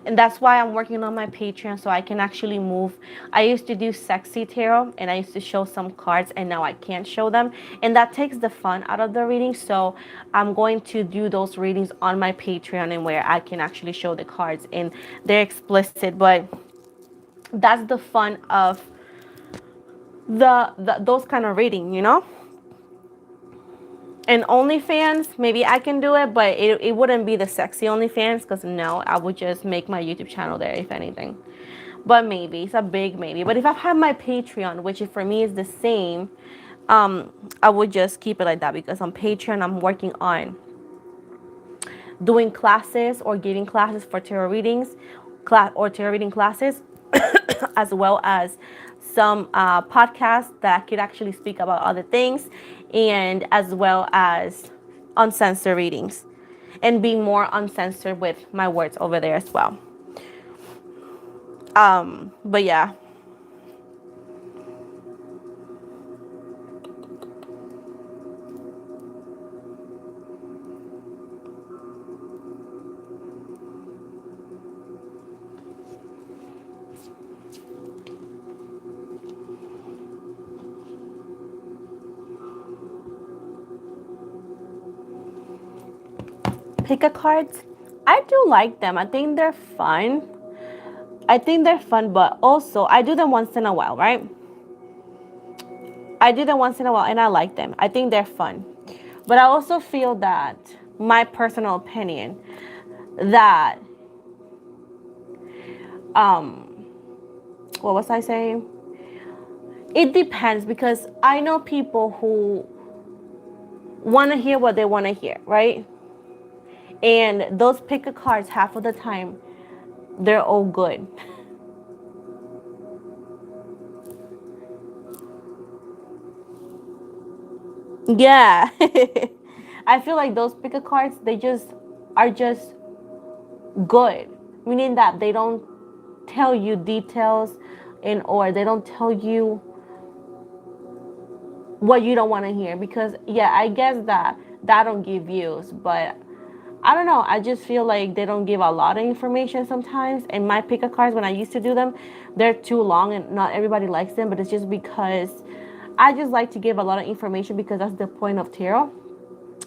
Speaker 1: And that's why I'm working on my Patreon so I can actually move. I used to do sexy tarot and I used to show some cards, and now I can't show them, and that takes the fun out of the reading. So I'm going to do those readings on my Patreon, and where I can actually show the cards and they're explicit, but that's the fun of the those kind of reading. And OnlyFans, maybe I can do it, but it wouldn't be the sexy OnlyFans, because no, I would just make my YouTube channel there, if anything. But maybe, it's a big maybe. But if I have my Patreon, which for me is the same, I would just keep it like that, because on Patreon, I'm working on doing classes or giving classes for tarot readings, tarot reading classes, as well as some podcasts that could actually speak about other things, and as well as uncensored readings, and being more uncensored with my words over there as well. But yeah. pick a cards, I do like them. I think they're fun. But also I do them once in a while, right? I do them once in a while and I like them. I think they're fun. But I also feel that, my personal opinion, that um what was I saying? It depends, because I know people who want to hear what they want to hear, right? And those pick a cards, half of the time, they're all good. Yeah. I feel like those pick a cards, they just are just good, meaning that they don't tell you details, and or they don't tell you what you don't want to hear, because yeah, I guess that don't give views, but I don't know, I just feel like they don't give a lot of information sometimes. And my pick a cards, when I used to do them, they're too long and not everybody likes them, but it's just because I just like to give a lot of information, because that's the point of tarot.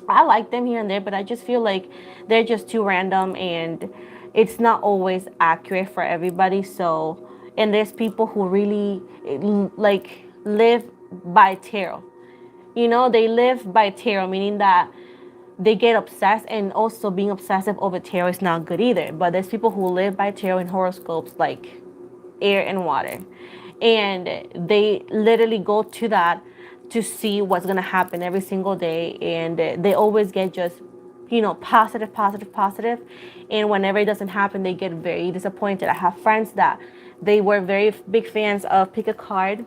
Speaker 1: I like them here and there, but I just feel like they're just too random, and it's not always accurate for everybody. So, and there's people who really like live by tarot. You know, they live by tarot, meaning that they get obsessed, and also being obsessive over tarot is not good either. But there's people who live by tarot and horoscopes like air and water, and they literally go to that to see what's going to happen every single day, and they always get just, positive, positive, positive. And whenever it doesn't happen, they get very disappointed. I have friends that they were very big fans of pick a card,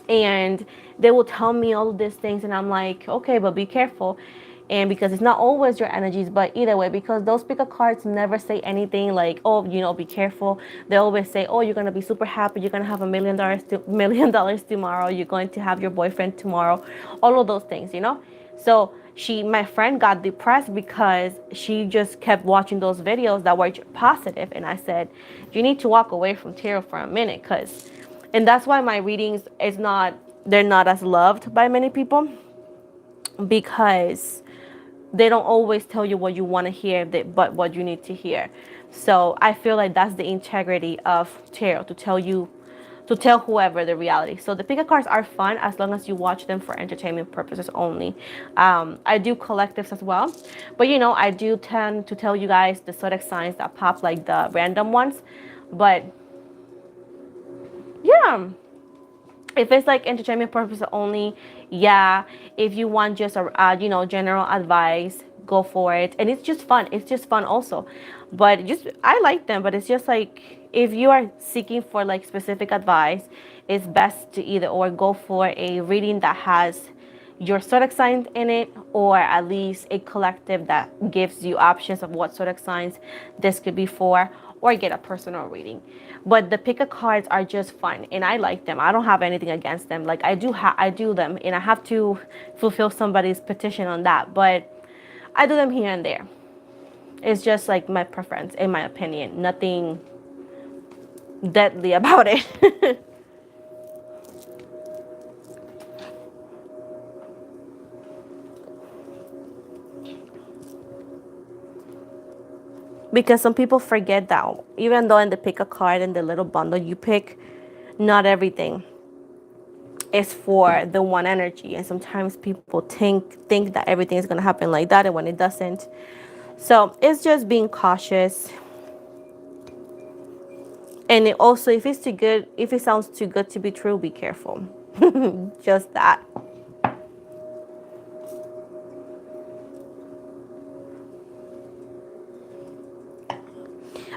Speaker 1: and they will tell me all of these things, and I'm like, okay, but be careful. And because it's not always your energies, but either way, because those pick a cards never say anything like, oh, be careful. They always say, oh, you're going to be super happy, you're going to have $1 million tomorrow, you're going to have your boyfriend tomorrow, all of those things. So my friend got depressed because she just kept watching those videos that were positive. And I said, you need to walk away from tarot for a minute, and that's why my readings they're not as loved by many people, because they don't always tell you what you want to hear, but what you need to hear. So I feel like that's the integrity of tarot, to tell whoever the reality. So the pick a cards are fun as long as you watch them for entertainment purposes only. I do collectives as well, but I do tend to tell you guys the zodiac signs that pop, like the random ones. But yeah, if it's like entertainment purposes only, yeah. If you want just a general advice, go for it. And it's just fun also. But just, I like them, but it's just like, if you are seeking for like specific advice, it's best to either or go for a reading that has your zodiac signs in it, or at least a collective that gives you options of what zodiac signs this could be for, or get a personal reading. But the pick a cards are just fun, and I like them. I don't have anything against them. Like, I do them, and I have to fulfill somebody's petition on that, but I do them here and there. It's just like my preference, in my opinion. Nothing deadly about it. Because some people forget that even though in the pick a card and the little bundle you pick, not everything is for the one energy. And sometimes people think that everything is going to happen like that, and when it doesn't. So it's just being cautious. And also, if it's too good, if it sounds too good to be true, be careful. Just that.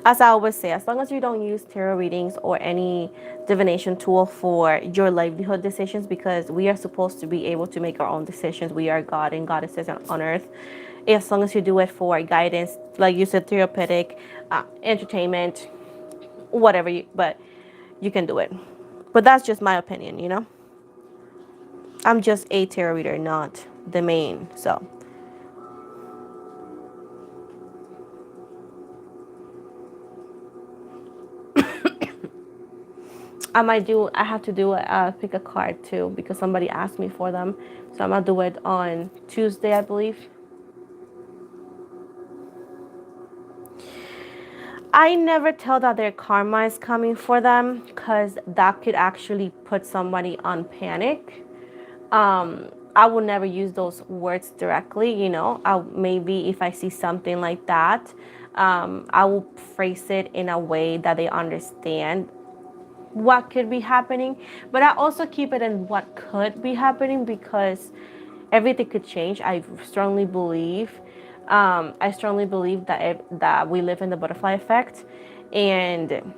Speaker 1: As I always say, as long as you don't use tarot readings or any divination tool for your livelihood decisions, because we are supposed to be able to make our own decisions. We are God and goddesses on earth. As long as you do it for guidance, like you said, therapeutic, entertainment, whatever, but you can do it. But that's just my opinion. I'm just a tarot reader, not the main. So I have to do pick a card too, because somebody asked me for them. So I'm gonna do it on Tuesday, I believe. I never tell that their karma is coming for them, because that could actually put somebody on panic. I will never use those words directly, maybe if I see something like that, I will phrase it in a way that they understand what could be happening. But I also keep it in what could be happening, because everything could change. I strongly believe that that we live in the butterfly effect, and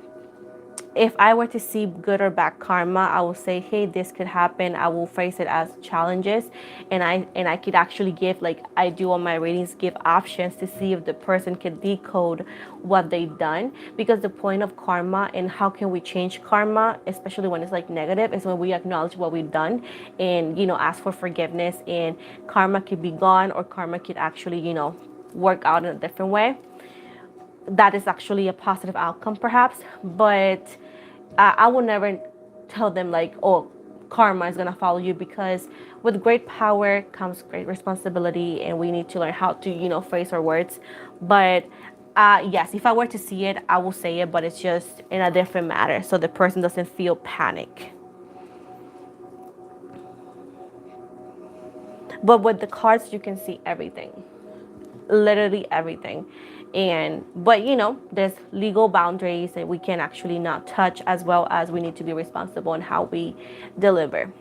Speaker 1: if I were to see good or bad karma, I will say, hey, this could happen. I will phrase it as challenges, and I could actually give, like I do on my readings, give options to see if the person can decode what they've done. Because the point of karma and how can we change karma, especially when it's like negative, is when we acknowledge what we've done and ask for forgiveness, and karma could be gone, or karma could actually work out in a different way. That is actually a positive outcome perhaps. But I will never tell them like, oh, karma is going to follow you, because with great power comes great responsibility, and we need to learn how to phrase our words. But yes, if I were to see it, I will say it, but it's just in a different matter, so the person doesn't feel panic. But with the cards, you can see everything, literally everything. And but there's legal boundaries that we can actually not touch, as well as we need to be responsible in how we deliver.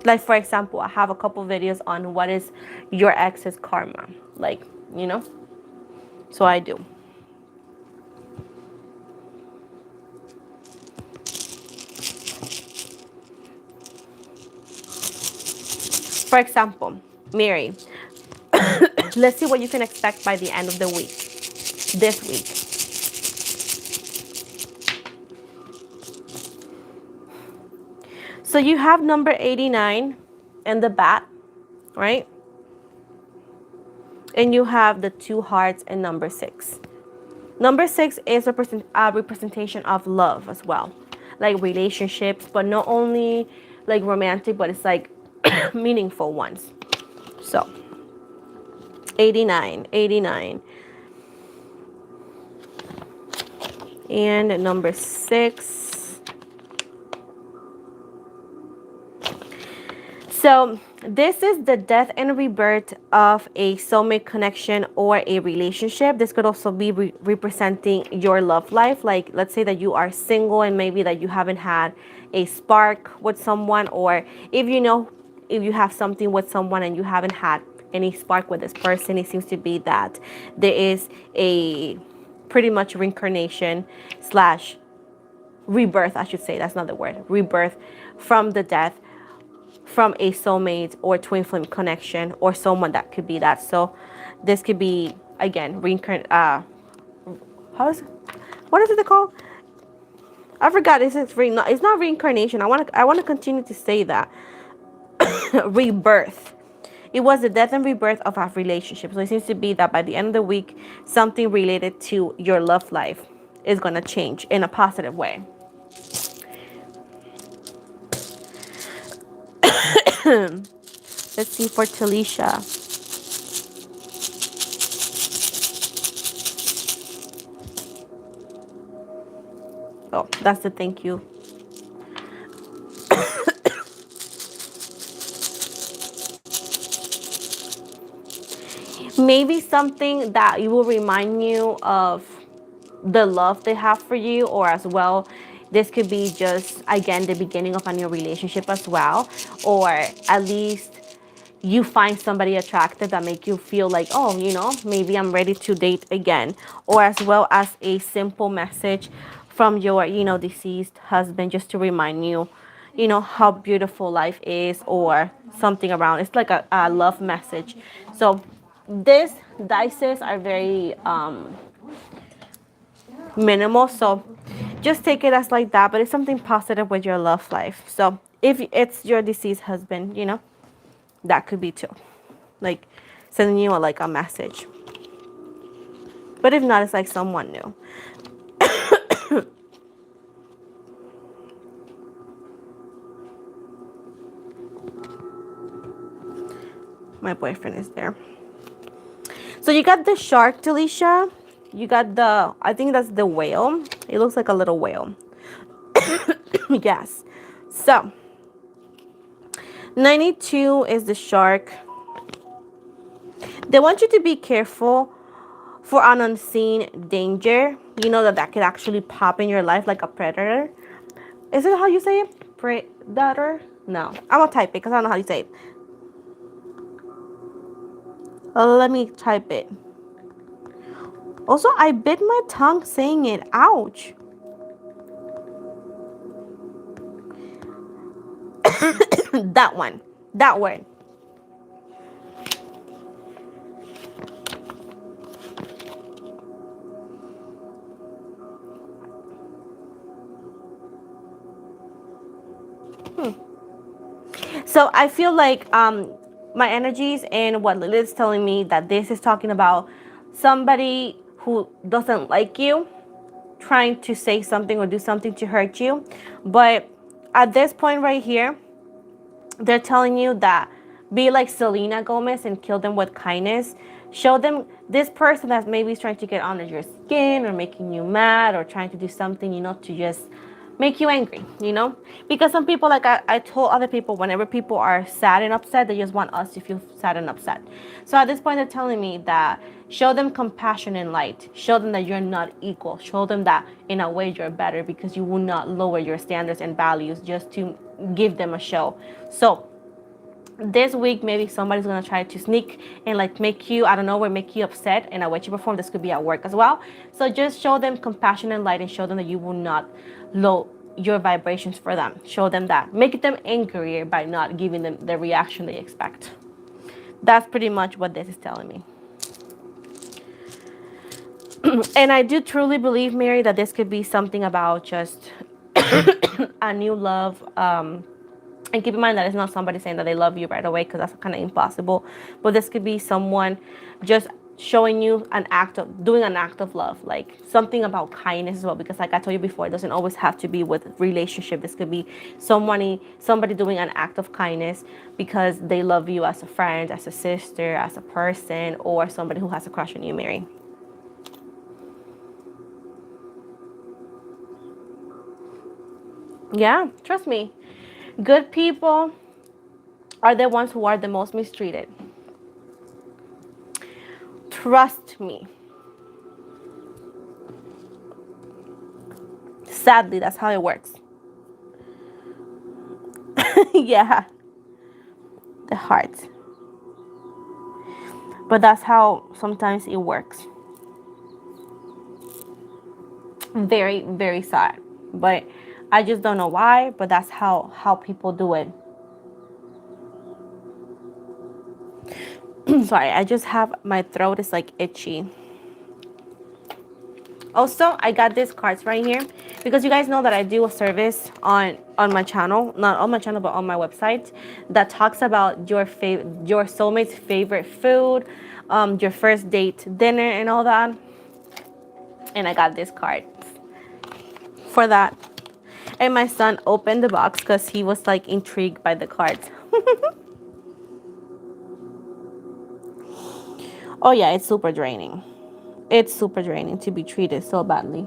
Speaker 1: Like, for example, I have a couple videos on what is your ex's karma, like, so I do. For example, Mary, let's see what you can expect by the end of the week, this week. So you have number 89 and the bat, right? And you have the two hearts and number 6. Number 6 is a representation of love as well, like relationships, but not only like romantic, but it's like meaningful ones. So 89, 89. And number 6. So this is the death and rebirth of a soulmate connection or a relationship. This could also be representing your love life. Like, let's say that you are single and maybe that you haven't had a spark with someone, or if if you have something with someone and you haven't had any spark with this person, it seems to be that there is a pretty much reincarnation slash rebirth, I should say. That's not the word. Rebirth from the death, from a soulmate or twin flame connection, or someone that could be that. So this could be, again, what is it called? I forgot. It's not reincarnation. I want to continue to say that. Rebirth. It was the death and rebirth of our relationship. So it seems to be that by the end of the week, something related to your love life is going to change in a positive way. Let's see for Talisha. Oh, that's the thank you. Maybe something that you will remind you of the love they have for you, or as well, this could be just, again, the beginning of a new relationship as well, or at least you find somebody attractive that make you feel like, oh, maybe I'm ready to date again, or as well as a simple message from your deceased husband, just to remind you how beautiful life is, or something around. It's like a love message. So these dices are very minimal, so just take it as like that, but it's something positive with your love life. So if it's your deceased husband, that could be too, like sending you like a message. But if not, it's like someone new. My boyfriend is there. So you got the shark, Delisha. You got the, I think that's the whale. It looks like a little whale. Yes. So 92 is the shark. They want you to be careful for an unseen danger. You know that could actually pop in your life like a predator. Is it how you say it? Predator? No. I'm gonna type it because I don't know how you say it. Let me type it. Also, I bit my tongue saying it. Ouch. That one. That word. So I feel like my energies and what Lilith's telling me that this is talking about somebody who doesn't like you, trying to say something or do something to hurt you. But at this point right here, they're telling you that be like Selena Gomez and kill them with kindness. Show them this person that maybe is trying to get under your skin or making you mad or trying to do something, to just make you angry. Because some people, like I told other people, whenever people are sad and upset, they just want us to feel sad and upset. So at this point, they're telling me that show them compassion and light. Show them that you're not equal. Show them that in a way you're better because you will not lower your standards and values just to give them a show. So this week maybe somebody's gonna try to sneak and like make you, I don't know, or make you upset in a way to perform. This could be at work as well. So just show them compassion and light and show them that you will not low your vibrations for them. Show them that. Make them angrier by not giving them the reaction they expect. That's pretty much what this is telling me. And I do truly believe, Mary, that this could be something about just a new love. And keep in mind that it's not somebody saying that they love you right away, because that's kind of impossible. But this could be someone just showing you doing an act of love, like something about kindness as well. Because like I told you before, it doesn't always have to be with relationship. This could be somebody doing an act of kindness because they love you as a friend, as a sister, as a person, or somebody who has a crush on you, Mary. Yeah, trust me. Good people are the ones who are the most mistreated. Trust me. Sadly, that's how it works. Yeah, the heart. But that's how sometimes it works. Very, very sad. But I just don't know why, but that's how people do it. Sorry, I just have, my throat is like itchy. Also, I got these cards right here because you guys know that I do a service on my channel, not on my channel, but on my website, that talks about your soulmate's favorite food, your first date dinner and all that. And I got this card for that. And my son opened the box because he was like intrigued by the cards. Oh yeah, it's super draining. It's super draining to be treated so badly.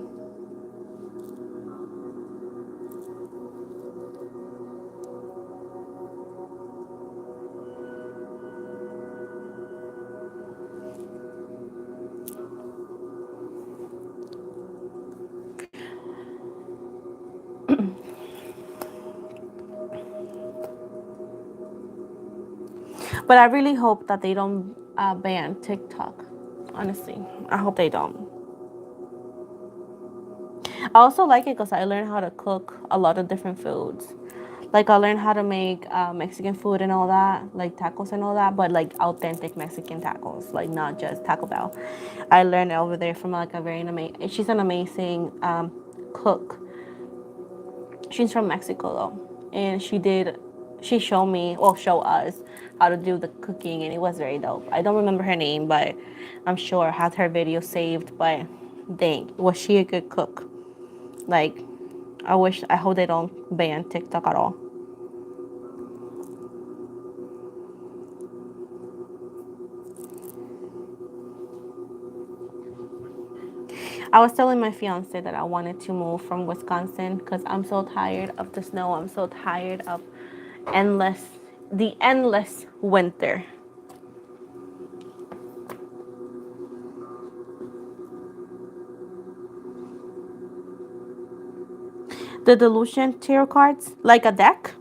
Speaker 1: But I really hope that they don't ban TikTok. Honestly, I hope they don't. I also like it because I learned how to cook a lot of different foods. Like I learned how to make Mexican food and all that, like tacos and all that, but like authentic Mexican tacos, like not just Taco Bell. I learned over there from like a very amazing. She's an amazing cook. She's from Mexico though, and she showed me, well, show us how to do the cooking, and it was very dope. I don't remember her name, but I'm sure I had her video saved. But dang, was she a good cook? Like, I hope they don't ban TikTok at all. I was telling my fiance that I wanted to move from Wisconsin because I'm so tired of the snow. I'm so tired of endless, the endless winter. The Delusion tarot cards, like a deck.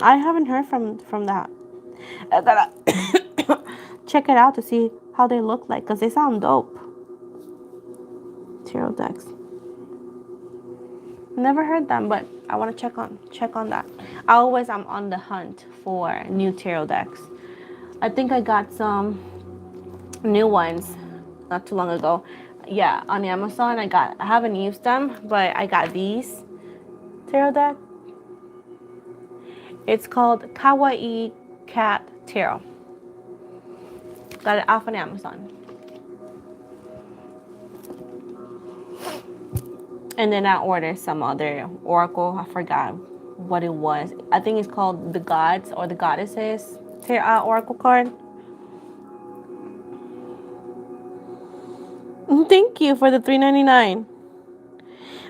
Speaker 1: I haven't heard from that. I gotta check it out to see how they look like because they sound dope. Tarot decks. Never heard them, but I want to check on that. I always am on the hunt for new tarot decks. I think I got some new ones not too long ago. Yeah, on Amazon. I haven't used them, but I got these tarot deck. It's called Kawaii Cat Tarot. Got it off on Amazon. And then I ordered some other oracle. I forgot what it was. I think it's called the Gods or the Goddesses oracle card. Thank you for the $3.99.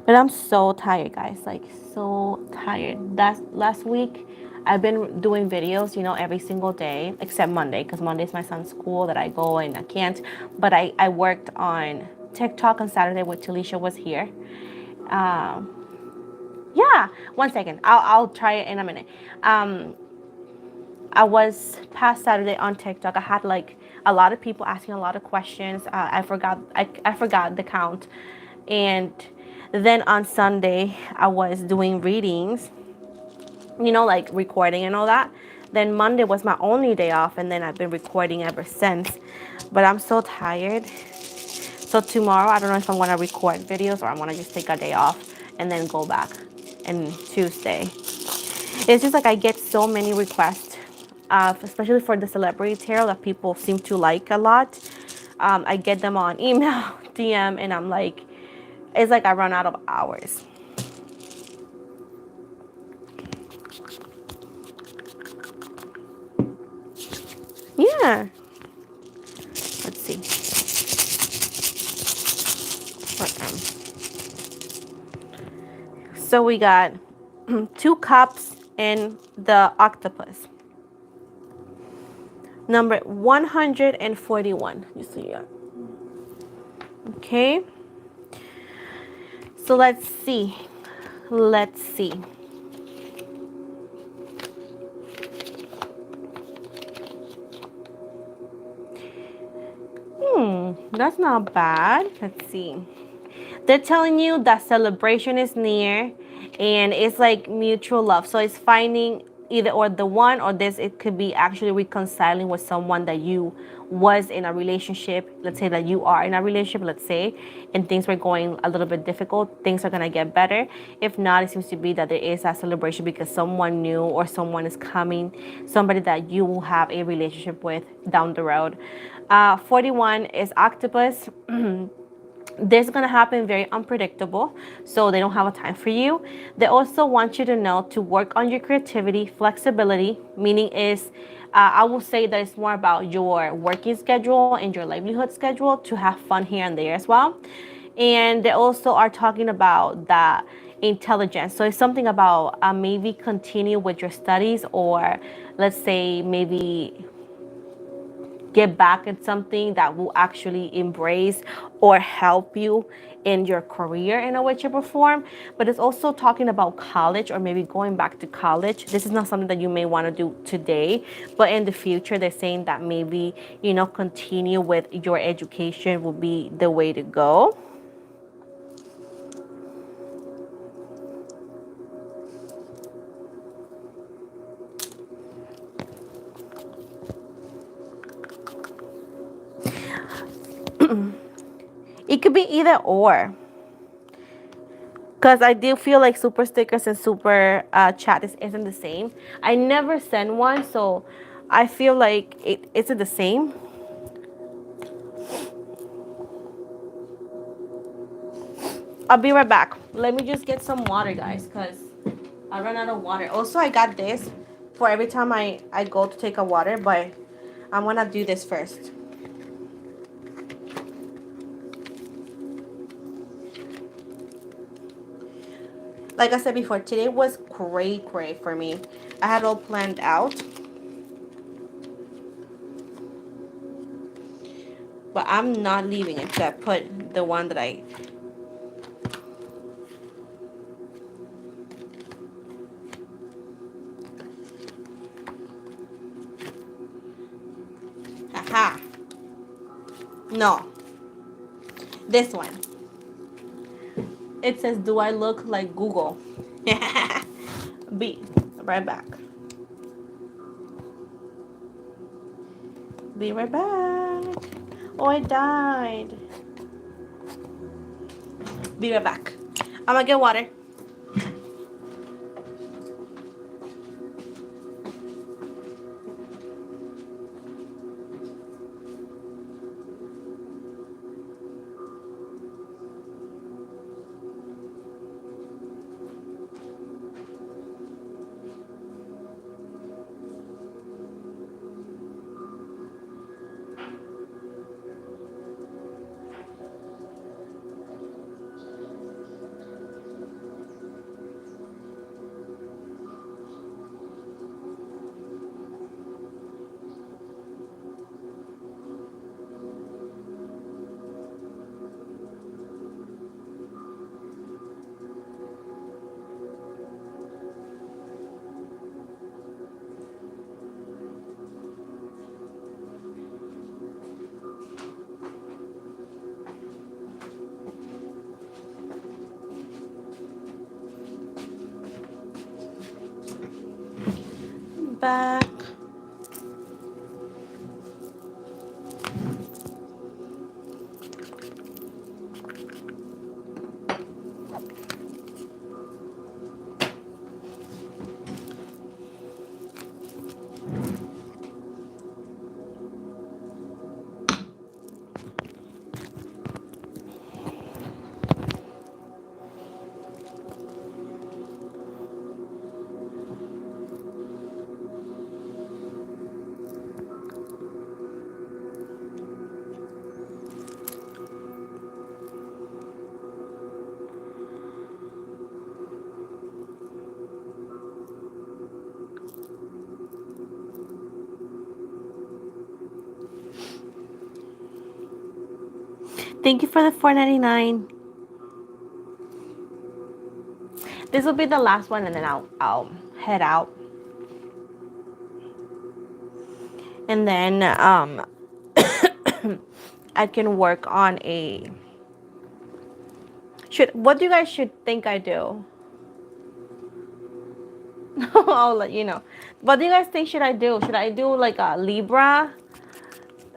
Speaker 1: But I'm so tired, guys. Like so tired. That's last week. I've been doing videos, every single day except Monday, because Monday is my son's school that I go and I can't. But I worked on TikTok on Saturday with Talisha was here. Um, yeah, 1 second. I'll try it in a minute. I was past Saturday on TikTok. I had like a lot of people asking a lot of questions. I forgot the count, and then on Sunday I was doing readings. Like recording and all that. Then Monday was my only day off, and then I've been recording ever since. But I'm so tired. So tomorrow I don't know if I'm gonna record videos or I'm gonna just take a day off and then go back. And Tuesday. It's just like I get so many requests, especially for the celebrity tarot that people seem to like a lot. I get them on email, DM, and I'm like, it's like I run out of hours. Yeah. Let's see. So we got 2 cups and the octopus. Number 141. You see that? Okay. So let's see. Let's see. That's not bad. Let's see. They're telling you that celebration is near and it's like mutual love. So it's finding either or the one or this, it could be actually reconciling with someone that you was in a relationship. Let's say that you are in a relationship, let's say, and things were going a little bit difficult. Things are going to get better. If not, it seems to be that there is a celebration because someone new or someone is coming, somebody that you will have a relationship with down the road. 41 is octopus. This is going to happen very unpredictable, so they don't have a time for you. They also want you to know to work on your creativity, flexibility, meaning is I will say that it's more about your working schedule and your livelihood schedule to have fun here and there as well. And they also are talking about the intelligence. So it's something about maybe continue with your studies, or let's say maybe get back at something that will actually embrace or help you in your career in a way, shape, or form. But it's also talking about college or maybe going back to college. This is not something that you may want to do today, but in the future, they're saying that maybe, continue with your education will be the way to go. It could be either or. Because I do feel like super stickers and super chat isn't the same. I never send one, so I feel like is it the same? I'll be right back. Let me just get some water, guys, because I run out of water. Also, I got this for every time I go to take a water, but I'm going to do this first. Like I said before, today was great for me. I had all planned out, but I'm not leaving it. So I put the one that I... Haha. No. This one. It says, do I look like Google? Be right back. Be right back. Oh, I died. Be right back. I'm gonna get water. Back. Thank you for the 4.99. This will be the last one, and then I'll head out, and then I can work on a... Should what do you guys should think I do? I'll let you know. What do you guys think should I do? Should I do like a Libra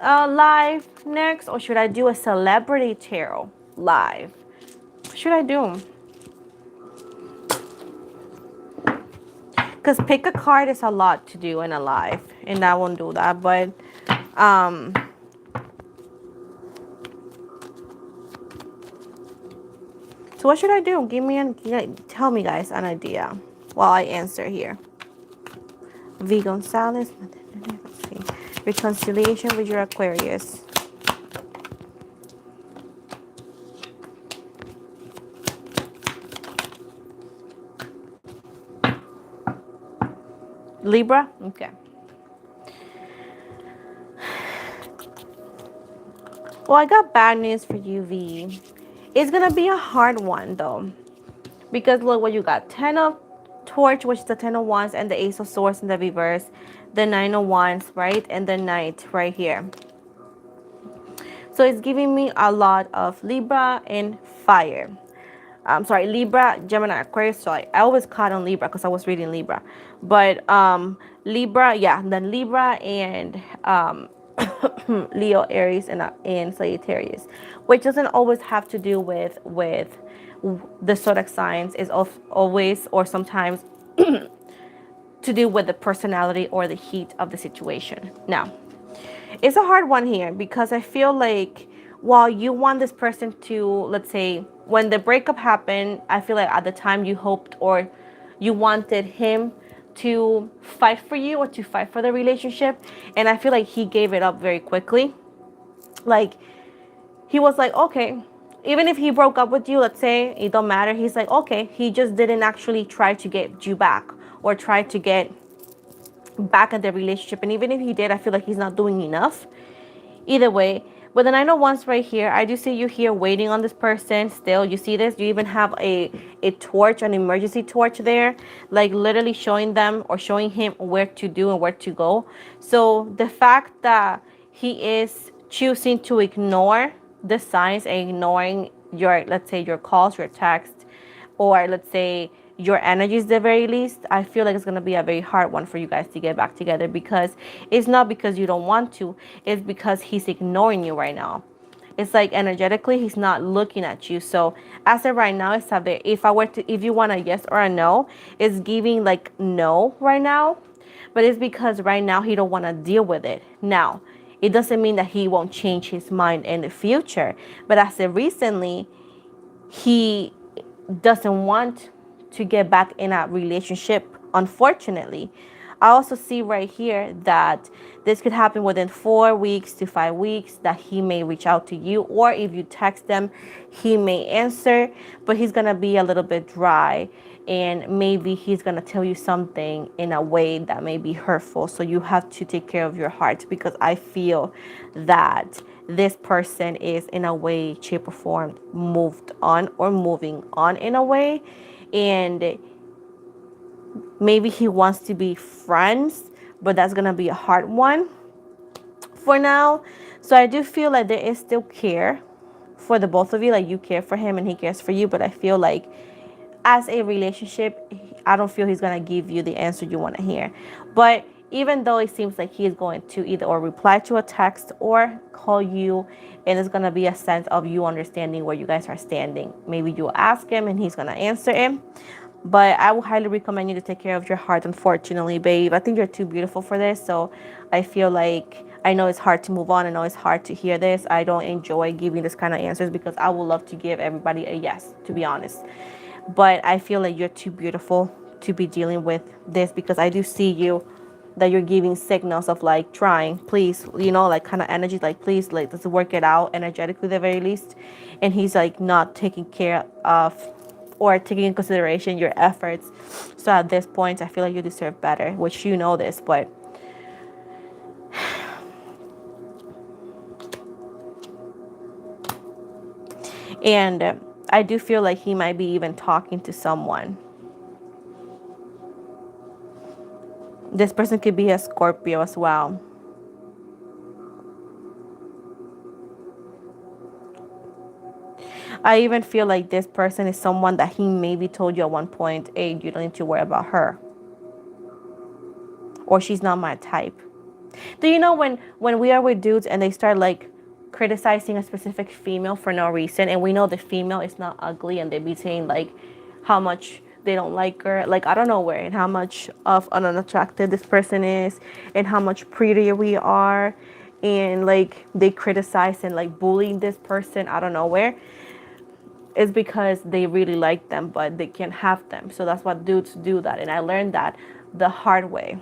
Speaker 1: live next, or should I do a celebrity tarot live? What should I do? Because pick a card is a lot to do in a live, and I won't do that. But um, so what should I do? Tell me, guys, an idea while I answer here. V. Gonzalez. Let's see. Reconciliation with your Aquarius. Libra? Okay. Well, I got bad news for you, V. It's going to be a hard one, though. Because look what you got. 10 of Torch, which is the 10 of Wands, and the Ace of Swords in the reverse. The 9 of Wands, right? And the Knight right here. So it's giving me a lot of Libra and fire. Sorry, Libra, Gemini, Aquarius. So I always caught on Libra because I was reading Libra. But Libra, yeah, then Libra and Leo, Aries, and Sagittarius, which doesn't always have to do with the zodiac signs. Is always or sometimes to do with the personality or the heat of the situation. Now, it's a hard one here because I feel like while you want this person to, let's say, when the breakup happened, I feel like at the time you hoped or you wanted him to fight for you or to fight for the relationship. And I feel like he gave it up very quickly. Like, he was like, okay, even if he broke up with you, let's say, it don't matter. He's like, okay, he just didn't actually try to get you back or try to get back at the relationship. And even if he did, I feel like he's not doing enough either way. But then I know once right here, I do see you here waiting on this person still. You see this? You even have a torch, an emergency torch there, like literally showing them or showing him where to do and where to go. So the fact that he is choosing to ignore the signs and ignoring your, let's say, your calls, your texts, or let's say your energies, the very least, I feel like it's going to be a very hard one for you guys to get back together, because it's not because you don't want to, it's because he's ignoring you right now. It's like energetically he's not looking at you. So as of right now, it's a very, if you want a yes or a no, it's giving like no right now. But it's because right now he don't want to deal with it. Now, it doesn't mean that he won't change his mind in the future, but as of recently, he doesn't want to get back in a relationship, unfortunately. I also see right here that this could happen within 4 weeks to 5 weeks, that he may reach out to you, or if you text them, he may answer, but he's gonna be a little bit dry, and maybe he's gonna tell you something in a way that may be hurtful. So you have to take care of your heart, because I feel that this person is in a way, shape, or form moved on or moving on in a way, and maybe he wants to be friends, but that's gonna be a hard one for now. So I do feel like there is still care for the both of you, like you care for him and he cares for you, but I feel like as a relationship, I don't feel he's gonna give you the answer you want to hear. But even though it seems like he is going to either or reply to a text or call you, and it's gonna be a sense of you understanding where you guys are standing. Maybe you'll ask him and he's gonna answer him. But I will highly recommend you to take care of your heart, unfortunately, babe. I think you're too beautiful for this. So I feel like, I know it's hard to move on. I know it's hard to hear this. I don't enjoy giving this kind of answers because I would love to give everybody a yes, to be honest. But I feel like you're too beautiful to be dealing with this, because I do see you that you're giving signals of like trying, please, like kind of energy, like please, like let's work it out energetically, the very least. And he's like not taking care of or taking in consideration your efforts. So at this point, I feel like you deserve better, which you know this, but and I do feel like he might be even talking to someone. This person could be a Scorpio as well. I even feel like this person is someone that he maybe told you at one point, hey, you don't need to worry about her, or she's not my type. Do you know when we are with dudes and they start like criticizing a specific female for no reason, and we know the female is not ugly, and they be saying like how much they don't like her, like I don't know where, and how much of an unattractive this person is, and how much prettier we are, and like they criticize and like bullying this person out of nowhere, is because they really like them but they can't have them. So that's what dudes do that, and I learned that the hard way.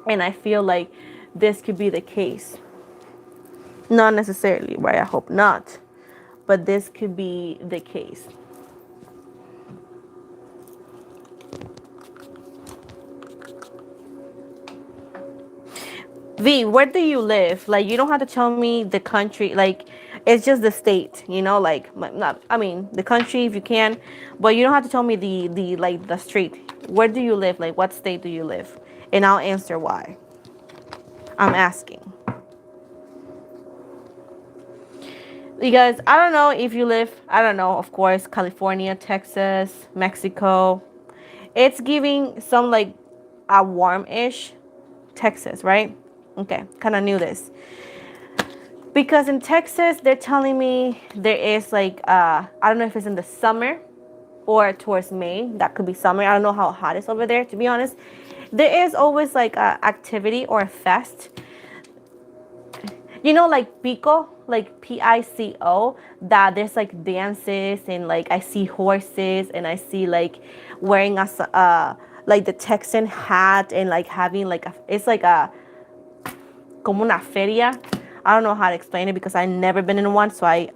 Speaker 1: And I feel like this could be the case. Not necessarily, right? I hope not. But this could be the case. V, where do you live? Like, you don't have to tell me the country. Like, it's just the state, like, not, I mean, the country if you can, but you don't have to tell me the like, the street. Where do you live? Like, what state do you live? And I'll answer why. I'm asking. Because I don't know if you live, I don't know, of course, California, Texas, Mexico. It's giving some like a warm-ish Texas, right? Okay, kind of knew this. Because in Texas, they're telling me there is like, I don't know if it's in the summer or towards May. That could be summer. I don't know how hot it's over there, to be honest. There is always like a activity or a fest. You know, like Pico, like Pico, that there's like dances and like I see horses and I see like wearing like the Texan hat and like having like it's like a como una feria. I don't know how to explain it because I've never been in one, so I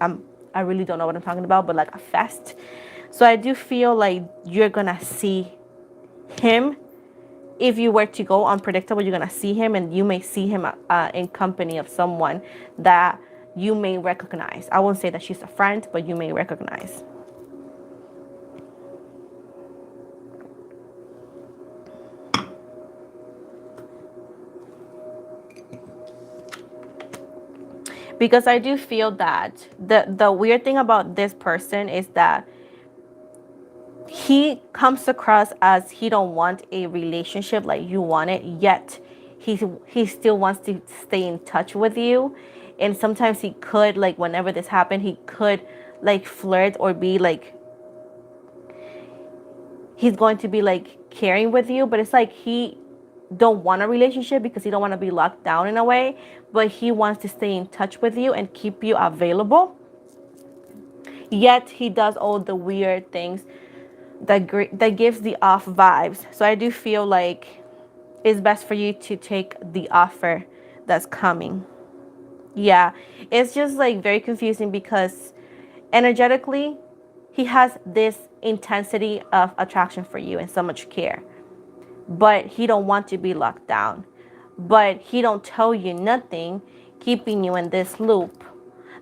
Speaker 1: really don't know what I'm talking about, but like a fest. So I do feel like you're gonna see him. If you were to go unpredictable, you're gonna see him, and you may see him in company of someone that you may recognize. I won't say that she's a friend, but you may recognize. Because I do feel that the weird thing about this person is that he comes across as he don't want a relationship like you want it, yet he still wants to stay in touch with you. And sometimes he could, like, whenever this happened, he could like flirt or be like he's going to be like caring with you, but it's like he don't want a relationship because he don't want to be locked down in a way, but he wants to stay in touch with you and keep you available. Yet he does all the weird things that gives the off vibes. So I do feel like it's best for you to take the offer that's coming. Yeah, it's just like very confusing because energetically, he has this intensity of attraction for you and so much care, but he don't want to be locked down. But he don't tell you nothing, keeping you in this loop.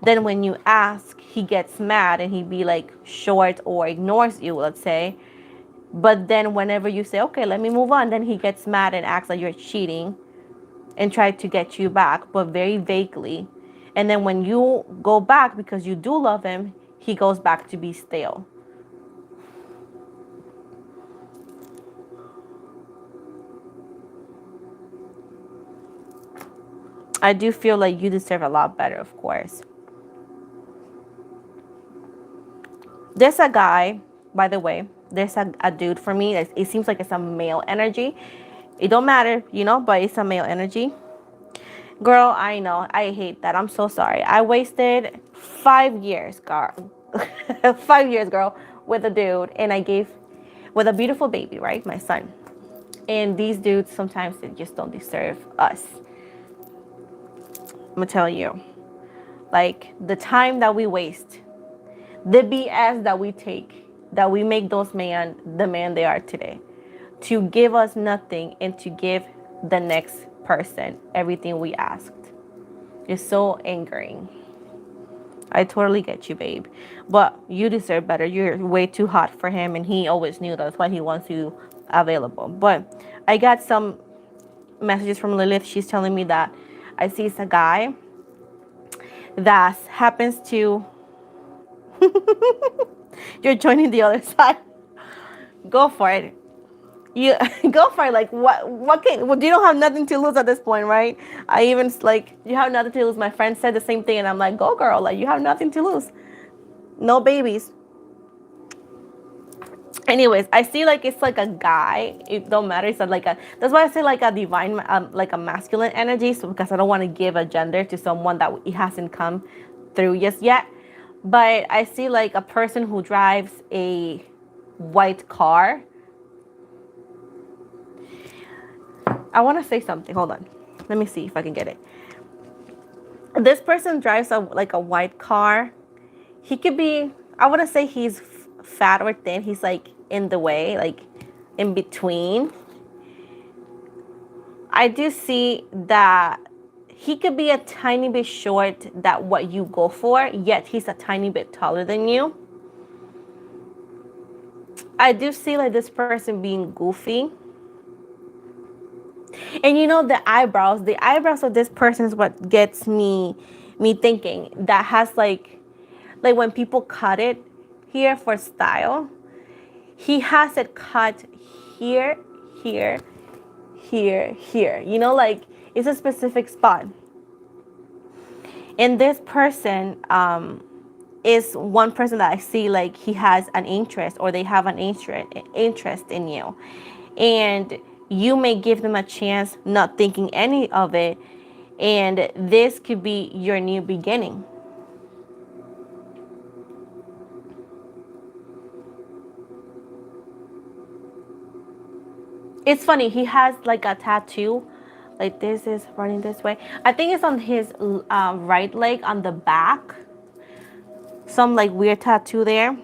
Speaker 1: Then when you ask, he gets mad and he be like short or ignores you, let's say. But then whenever you say, okay, let me move on, then he gets mad and acts like you're cheating and try to get you back, but very vaguely. And then when you go back because you do love him, he goes back to be stale. I do feel like you deserve a lot better, of course. There's a guy, by the way, there's a dude for me. It seems like it's a male energy. It don't matter, but it's a male energy. Girl, I know. I hate that. I'm so sorry. I wasted 5 years, girl. 5 years, girl, with a dude, and I gave with a beautiful baby, right? My son. And these dudes sometimes they just don't deserve us. I'm gonna tell you. Like the time that we waste, the BS that we take, that we make those man the man they are today. To give us nothing and to give the next person everything we asked. It's so angering. I totally get you, babe. But you deserve better. You're way too hot for him, and he always knew that's why he wants you available. But I got some messages from Lilith. She's telling me that I see it's a guy that happens to. You're joining the other side. Go for it. You go for it. Like what can well, you don't have nothing to lose at this point, right? I even like you have nothing to lose. My friend said the same thing and I'm like, go girl, like you have nothing to lose. No babies. Anyways, I see like it's like a guy. It don't matter. It's like a. That's why I say like a divine, like a masculine energy. So because I don't want to give a gender to someone that it hasn't come through just yet. But I see like a person who drives a white car. I want to say something. Hold on. Let me see if I can get it. This person drives like a white car. He could be. I wouldn't say he's fat or thin. He's like in the way, like in between. I do see that he could be a tiny bit short that what you go for, yet he's a tiny bit taller than you. I do see like this person being goofy. And the eyebrows of this person is what gets me thinking. That has like when people cut it here for style, he has it cut here, here, here. Like It's a specific spot. And this person is one person that I see like he has an interest, or they have an interest in you. And you may give them a chance, not thinking any of it. And this could be your new beginning. It's funny, he has like a tattoo, like this is running this way. I think it's on his right leg on the back. Some like weird tattoo there.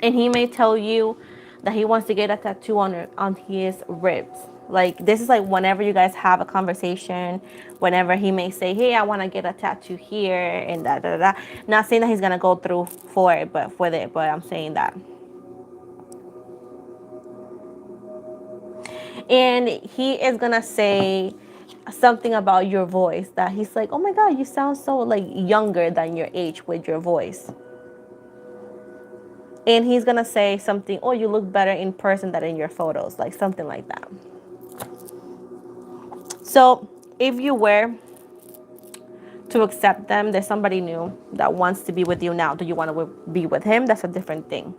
Speaker 1: And he may tell you that he wants to get a tattoo on his ribs. Like this is like whenever you guys have a conversation, whenever he may say, "Hey, I want to get a tattoo here," and da. Not saying that he's gonna go through for it, but I'm saying that. And he is gonna say something about your voice, that he's like, "Oh my God, you sound so like younger than your age with your voice." And he's gonna say something, "Oh, you look better in person than in your photos," like something like that. So if you were to accept them, there's somebody new that wants to be with you now. Do you want to be with him? That's a different thing.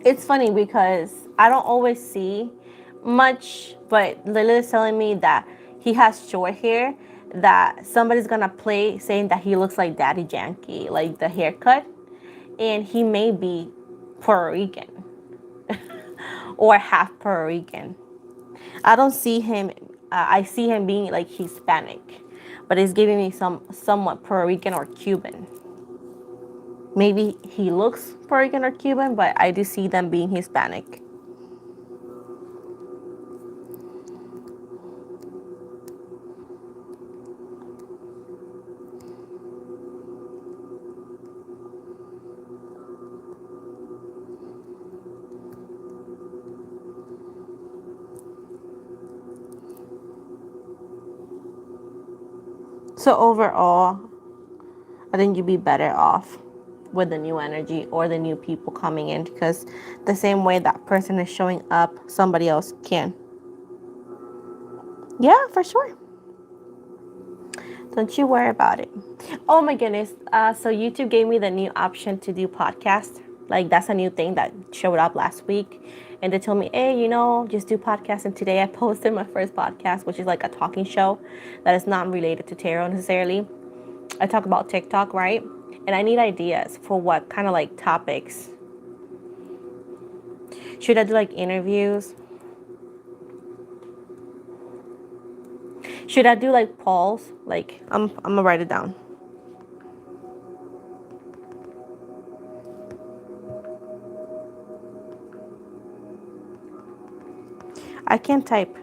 Speaker 1: It's funny because I don't always see much, but Lily is telling me that he has short hair, that somebody's gonna play saying that he looks like Daddy Yankee, like the haircut, and he may be Puerto Rican or half Puerto Rican. I don't see him. I see him being like Hispanic, but it's giving me somewhat Puerto Rican or Cuban. Maybe he looks Puerto Rican or Cuban, but I do see them being Hispanic. So overall, I think you'd be better off with the new energy or the new people coming in, because the same way that person is showing up, somebody else can. Yeah, for sure. Don't you worry about it. Oh my goodness. So YouTube gave me the new option to do podcast. Like that's a new thing that showed up last week. And they told me, hey, just do podcasts. And today I posted my first podcast, which is like a talking show that is not related to tarot necessarily. I talk about TikTok, right? And I need ideas for what kind of like topics. Should I do like interviews? Should I do like polls? Like I'm gonna write it down. I can't type.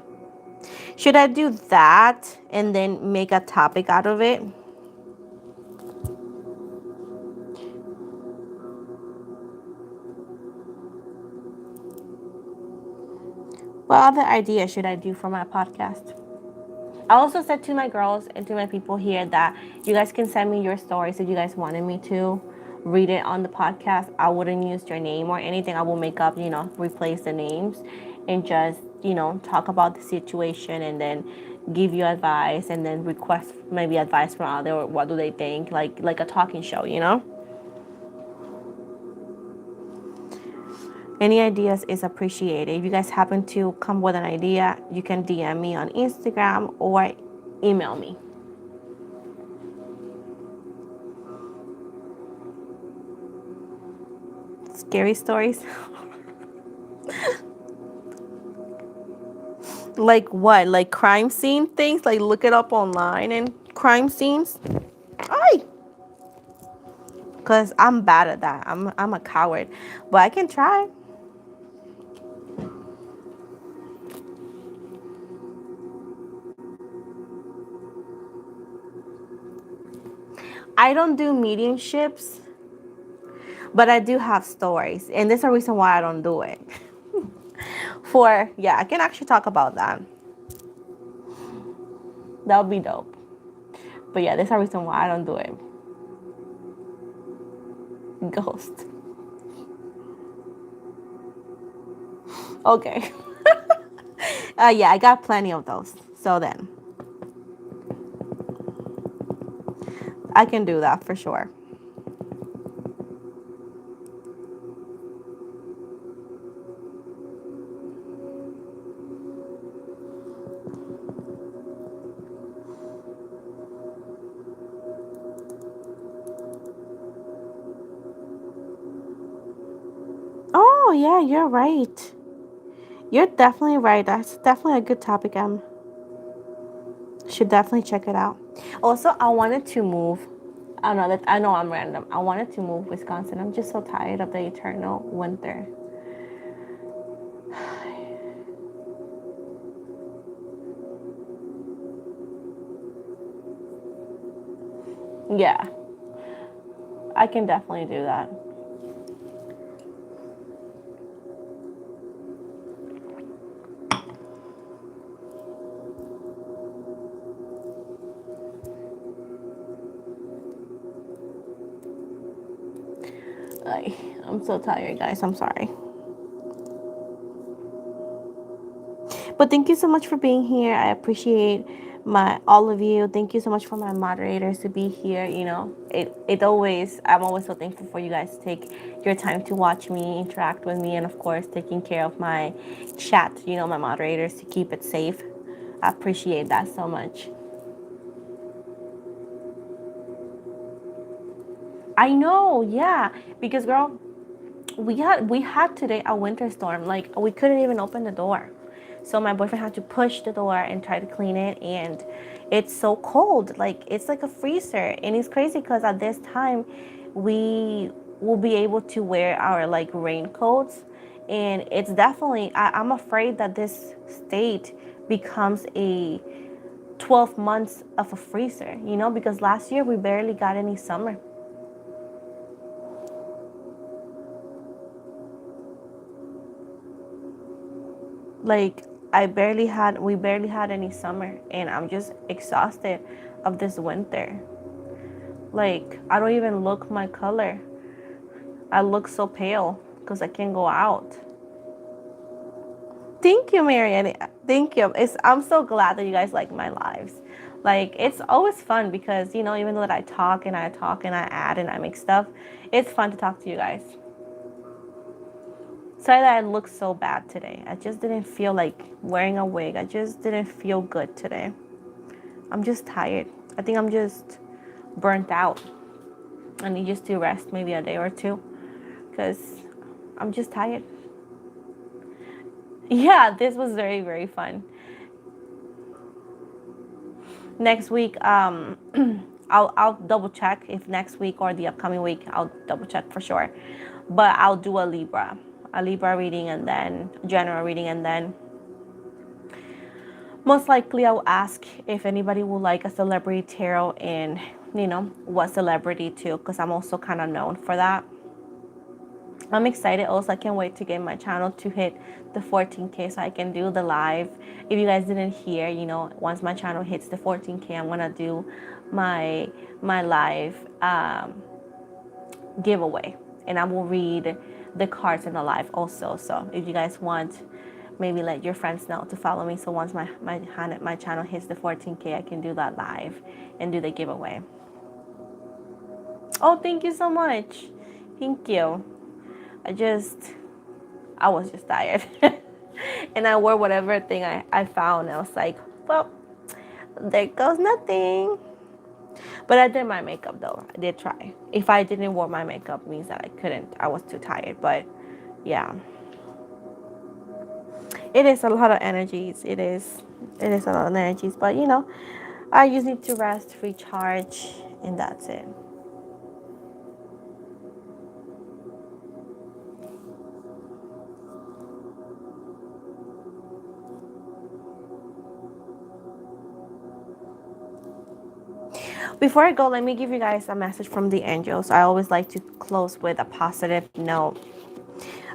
Speaker 1: Should I do that and then make a topic out of it? What other ideas should I do for my podcast? I also said to my girls and to my people here that you guys can send me your stories if you guys wanted me to read it on the podcast. I wouldn't use your name or anything. I will make up, replace the names and just, talk about the situation and then give you advice and then request maybe advice from other or what do they think, like a talking show. Any ideas is appreciated. If you guys happen to come with an idea, you can DM me on Instagram or email me. Scary stories. Like what? Like crime scene things? Like look it up online and crime scenes? Ay! Because I'm bad at that. I'm a coward. But I can try. I don't do mediumships, but I do have stories. And there's a reason why I don't do it. For, yeah, I can actually talk about that. That would be dope. But yeah, there's a reason why I don't do it. Ghost. Okay. Yeah, I got plenty of those. So then, I can do that for sure. Oh, yeah, you're right. You're definitely right. That's definitely a good topic. Should definitely check it out. Also, I wanted to move. I know I'm random. I wanted to move Wisconsin. I'm just so tired of the eternal winter. Yeah, I can definitely do that. I, I'm so tired, guys. I'm sorry. But thank you so much for being here. I appreciate my all of you. Thank you so much for my moderators to be here. You know, it always I'm always so thankful for you guys to take your time to watch me, interact with me, and of course taking care of my chat, you know, my moderators to keep it safe. I appreciate that so much. I know, yeah, because girl, we had today a winter storm. Like we couldn't even open the door. So my boyfriend had to push the door and try to clean it, and it's so cold. Like it's like a freezer. And it's crazy because at this time we will be able to wear our like raincoats, and it's definitely I'm afraid that this state becomes a 12 months of a freezer, you know, because last year we barely got any summer. Like we barely had any summer, and I'm just exhausted of this winter. Like I don't even look my color. I look so pale because I can't go out. Thank you, Marianne. Thank you. I'm so glad that you guys like my lives. Like it's always fun because you know, even though I talk and I talk and I add and I make stuff, it's fun to talk to you guys. Sorry that I look so bad today. I just didn't feel like wearing a wig. I just didn't feel good today. I'm just tired. I think I'm just burnt out. I need just to rest maybe a day or two because I'm just tired. Yeah, this was very, very fun. Next week, I'll double check if next week or the upcoming week, I'll double check for sure. But I'll do a Libra reading, and then general reading, and then most likely I'll ask if anybody would like a celebrity tarot, and you know what celebrity too, because I'm also kind of known for that. I'm excited also. I can't wait to get my channel to hit the 14K so I can do the live. If you guys didn't hear, you know, once my channel hits the 14K, I'm gonna do my live giveaway, and I will read the cards in the live also. So if you guys want, maybe let your friends know to follow me. So once my channel hits the 14K, I can do that live and do the giveaway. Oh, thank you so much. Thank you. I was just tired. And I wore whatever thing I found. I was like, well, there goes nothing. But I did my makeup though. I did try. If I didn't wear my makeup, means that I couldn't. I was too tired. But yeah, it is a lot of energies. It is a lot of energies. But you know, I just need to rest, recharge, and that's it. Before I go, let me give you guys a message from the angels. I always like to close with a positive note.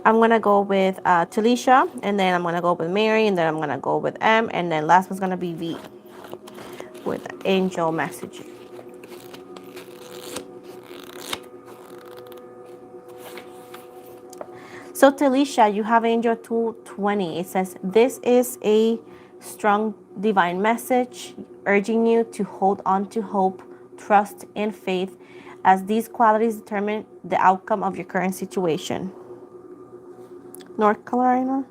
Speaker 1: I'm going to go with Talisha, and then I'm going to go with Mary, and then I'm going to go with M, and then last one's going to be V with angel message. So Talisha, you have angel 220. It says, this is a strong divine message urging you to hold on to hope, trust, and faith as these qualities determine the outcome of your current situation. North Carolina.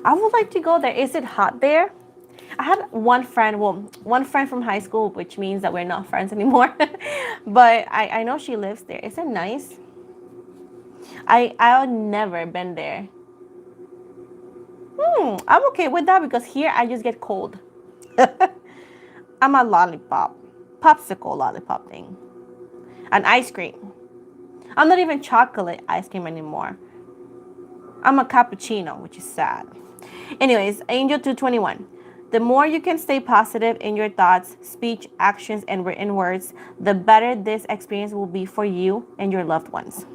Speaker 1: I would like to go there. Is it hot there? I had one friend from high school, which means that we're not friends anymore. But I know she lives there. Is it nice? I've never been there. I'm okay with that because here I just get cold. I'm a lollipop, popsicle lollipop thing, an ice cream. I'm not even chocolate ice cream anymore. I'm a cappuccino, which is sad. Anyways, Angel 221. The more you can stay positive in your thoughts, speech, actions, and written words, the better this experience will be for you and your loved ones.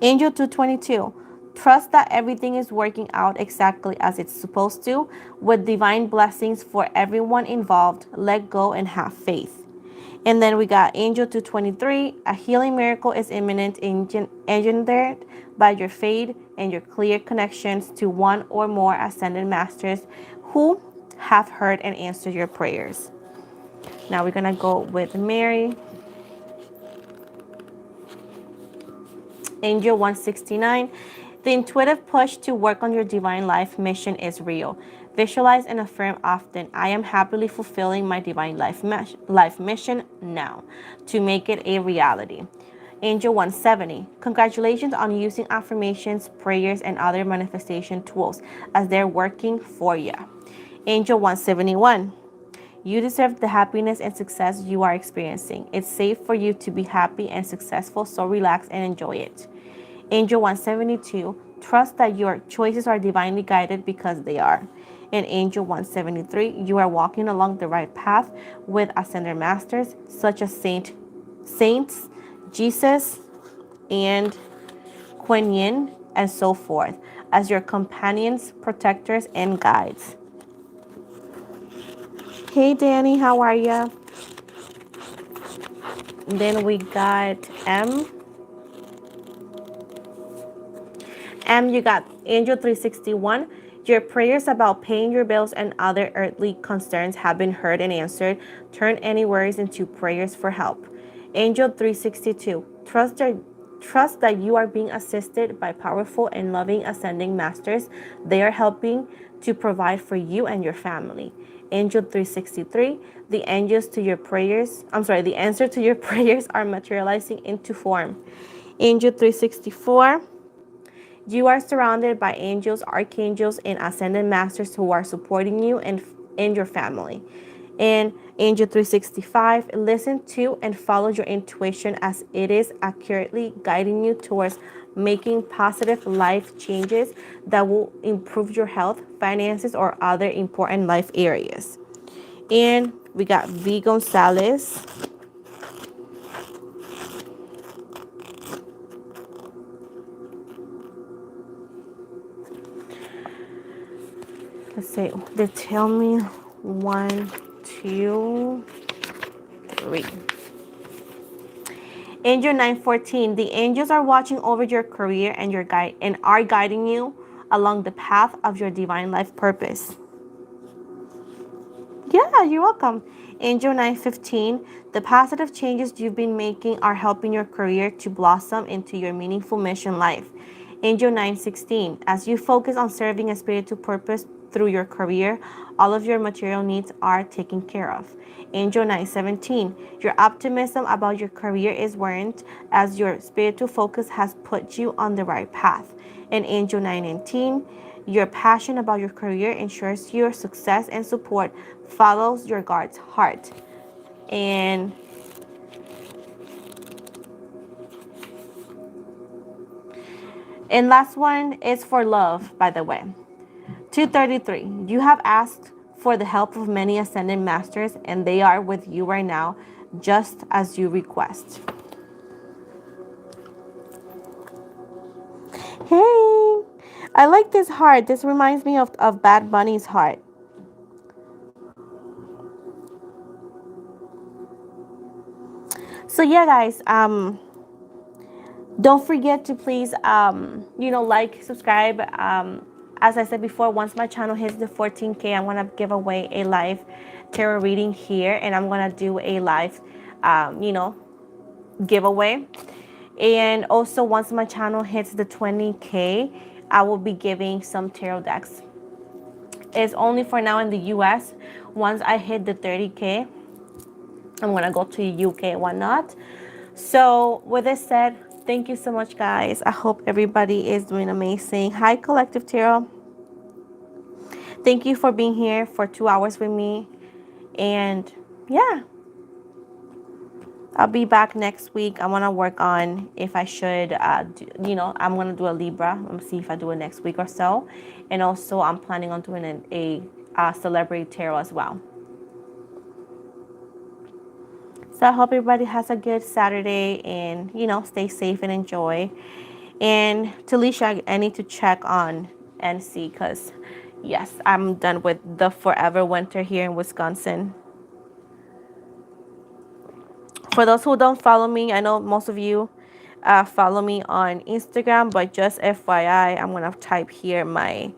Speaker 1: Angel 222. Trust that everything is working out exactly as it's supposed to, with divine blessings for everyone involved. Let go and have faith. And then we got Angel 223. A healing miracle is imminent, engendered by your faith and your clear connections to one or more ascended masters who have heard and answered your prayers. Now we're going to go with Mary. Angel 169. The intuitive push to work on your divine life mission is real. Visualize and affirm often, I am happily fulfilling my divine life mission now, to make it a reality. Angel 170. Congratulations on using affirmations, prayers, and other manifestation tools as they're working for you. Angel 171. You deserve the happiness and success you are experiencing. It's safe for you to be happy and successful, so relax and enjoy it. Angel 172, trust that your choices are divinely guided because they are. And Angel 173, you are walking along the right path with ascended masters such as Saints, Jesus, and Kuan Yin, and so forth, as your companions, protectors, and guides. Hey Danny, how are ya? Then we got M. You got Angel 361. Your prayers about paying your bills and other earthly concerns have been heard and answered. Turn any worries into prayers for help. Angel 362. Trust that you are being assisted by powerful and loving ascending masters. They are helping to provide for you and your family. Angel 363. The answer to your prayers are materializing into form. Angel 364. You are surrounded by angels, archangels, and ascended masters who are supporting you and your family. And Angel 365, listen to and follow your intuition as it is accurately guiding you towards making positive life changes that will improve your health, finances, or other important life areas. And we got V. Gonzalez. Let's see, they tell me 1, 2, 3. Angel 914, the angels are watching over your career and your guide and are guiding you along the path of your divine life purpose. Yeah, you're welcome. Angel 915, the positive changes you've been making are helping your career to blossom into your meaningful mission life. Angel 916, as you focus on serving a spiritual purpose through your career, all of your material needs are taken care of. Angel 917, your optimism about your career is warranted as your spiritual focus has put you on the right path. And Angel 919, your passion about your career ensures your success and support follows your God's heart. And last one is for love, by the way. 233. You have asked for the help of many ascended masters, and they are with you right now, just as you request. Hey, I like this heart. This reminds me of Bad Bunny's heart. So yeah, guys, don't forget to please, like, subscribe. As I said before, once my channel hits the 14K, I'm gonna give away a live tarot reading here, and I'm gonna do a live, giveaway. And also, once my channel hits the 20K, I will be giving some tarot decks. It's only for now in the US. Once I hit the 30K, I'm gonna go to UK and whatnot. So with this said, thank you so much, guys. I hope everybody is doing amazing. Hi, Collective Tarot. Thank you for being here for 2 hours with me. And yeah, I'll be back next week. I want to work on if I should, I'm going to do a Libra. I'm going to see if I do it next week or so. And also, I'm planning on doing a celebrity tarot as well. So I hope everybody has a good Saturday and, stay safe and enjoy. And Talisha, I need to check on NC because, yes, I'm done with the forever winter here in Wisconsin. For those who don't follow me, I know most of you follow me on Instagram, but just FYI, I'm going to type here my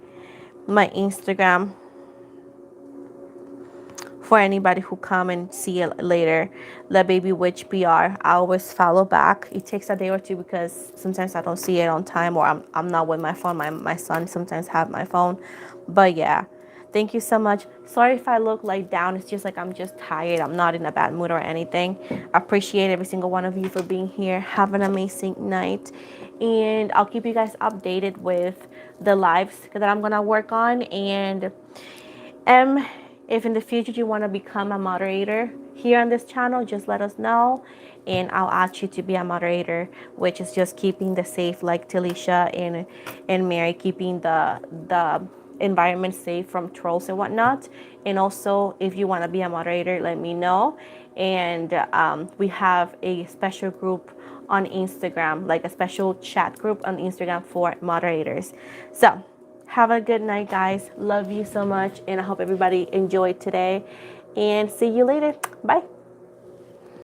Speaker 1: Instagram for anybody who come and see it later. The Baby Witch PR. I always follow back. It takes a day or two because sometimes I don't see it on time, or I'm not with my phone. My son sometimes have my phone. But yeah, thank you so much. Sorry if I look like down. It's just like I'm just tired. I'm not in a bad mood or anything. I appreciate every single one of you for being here. Have an amazing night. And I'll keep you guys updated with the lives that I'm going to work on. And if in the future you want to become a moderator here on this channel, just let us know and I'll ask you to be a moderator, which is just keeping the safe, like Talisha and Mary, keeping the environment safe from trolls and whatnot. And also, if you want to be a moderator, let me know. And we have a special group on Instagram, like a special chat group on Instagram for moderators. So have a good night, guys. Love you so much. And I hope everybody enjoyed today. And see you later. Bye.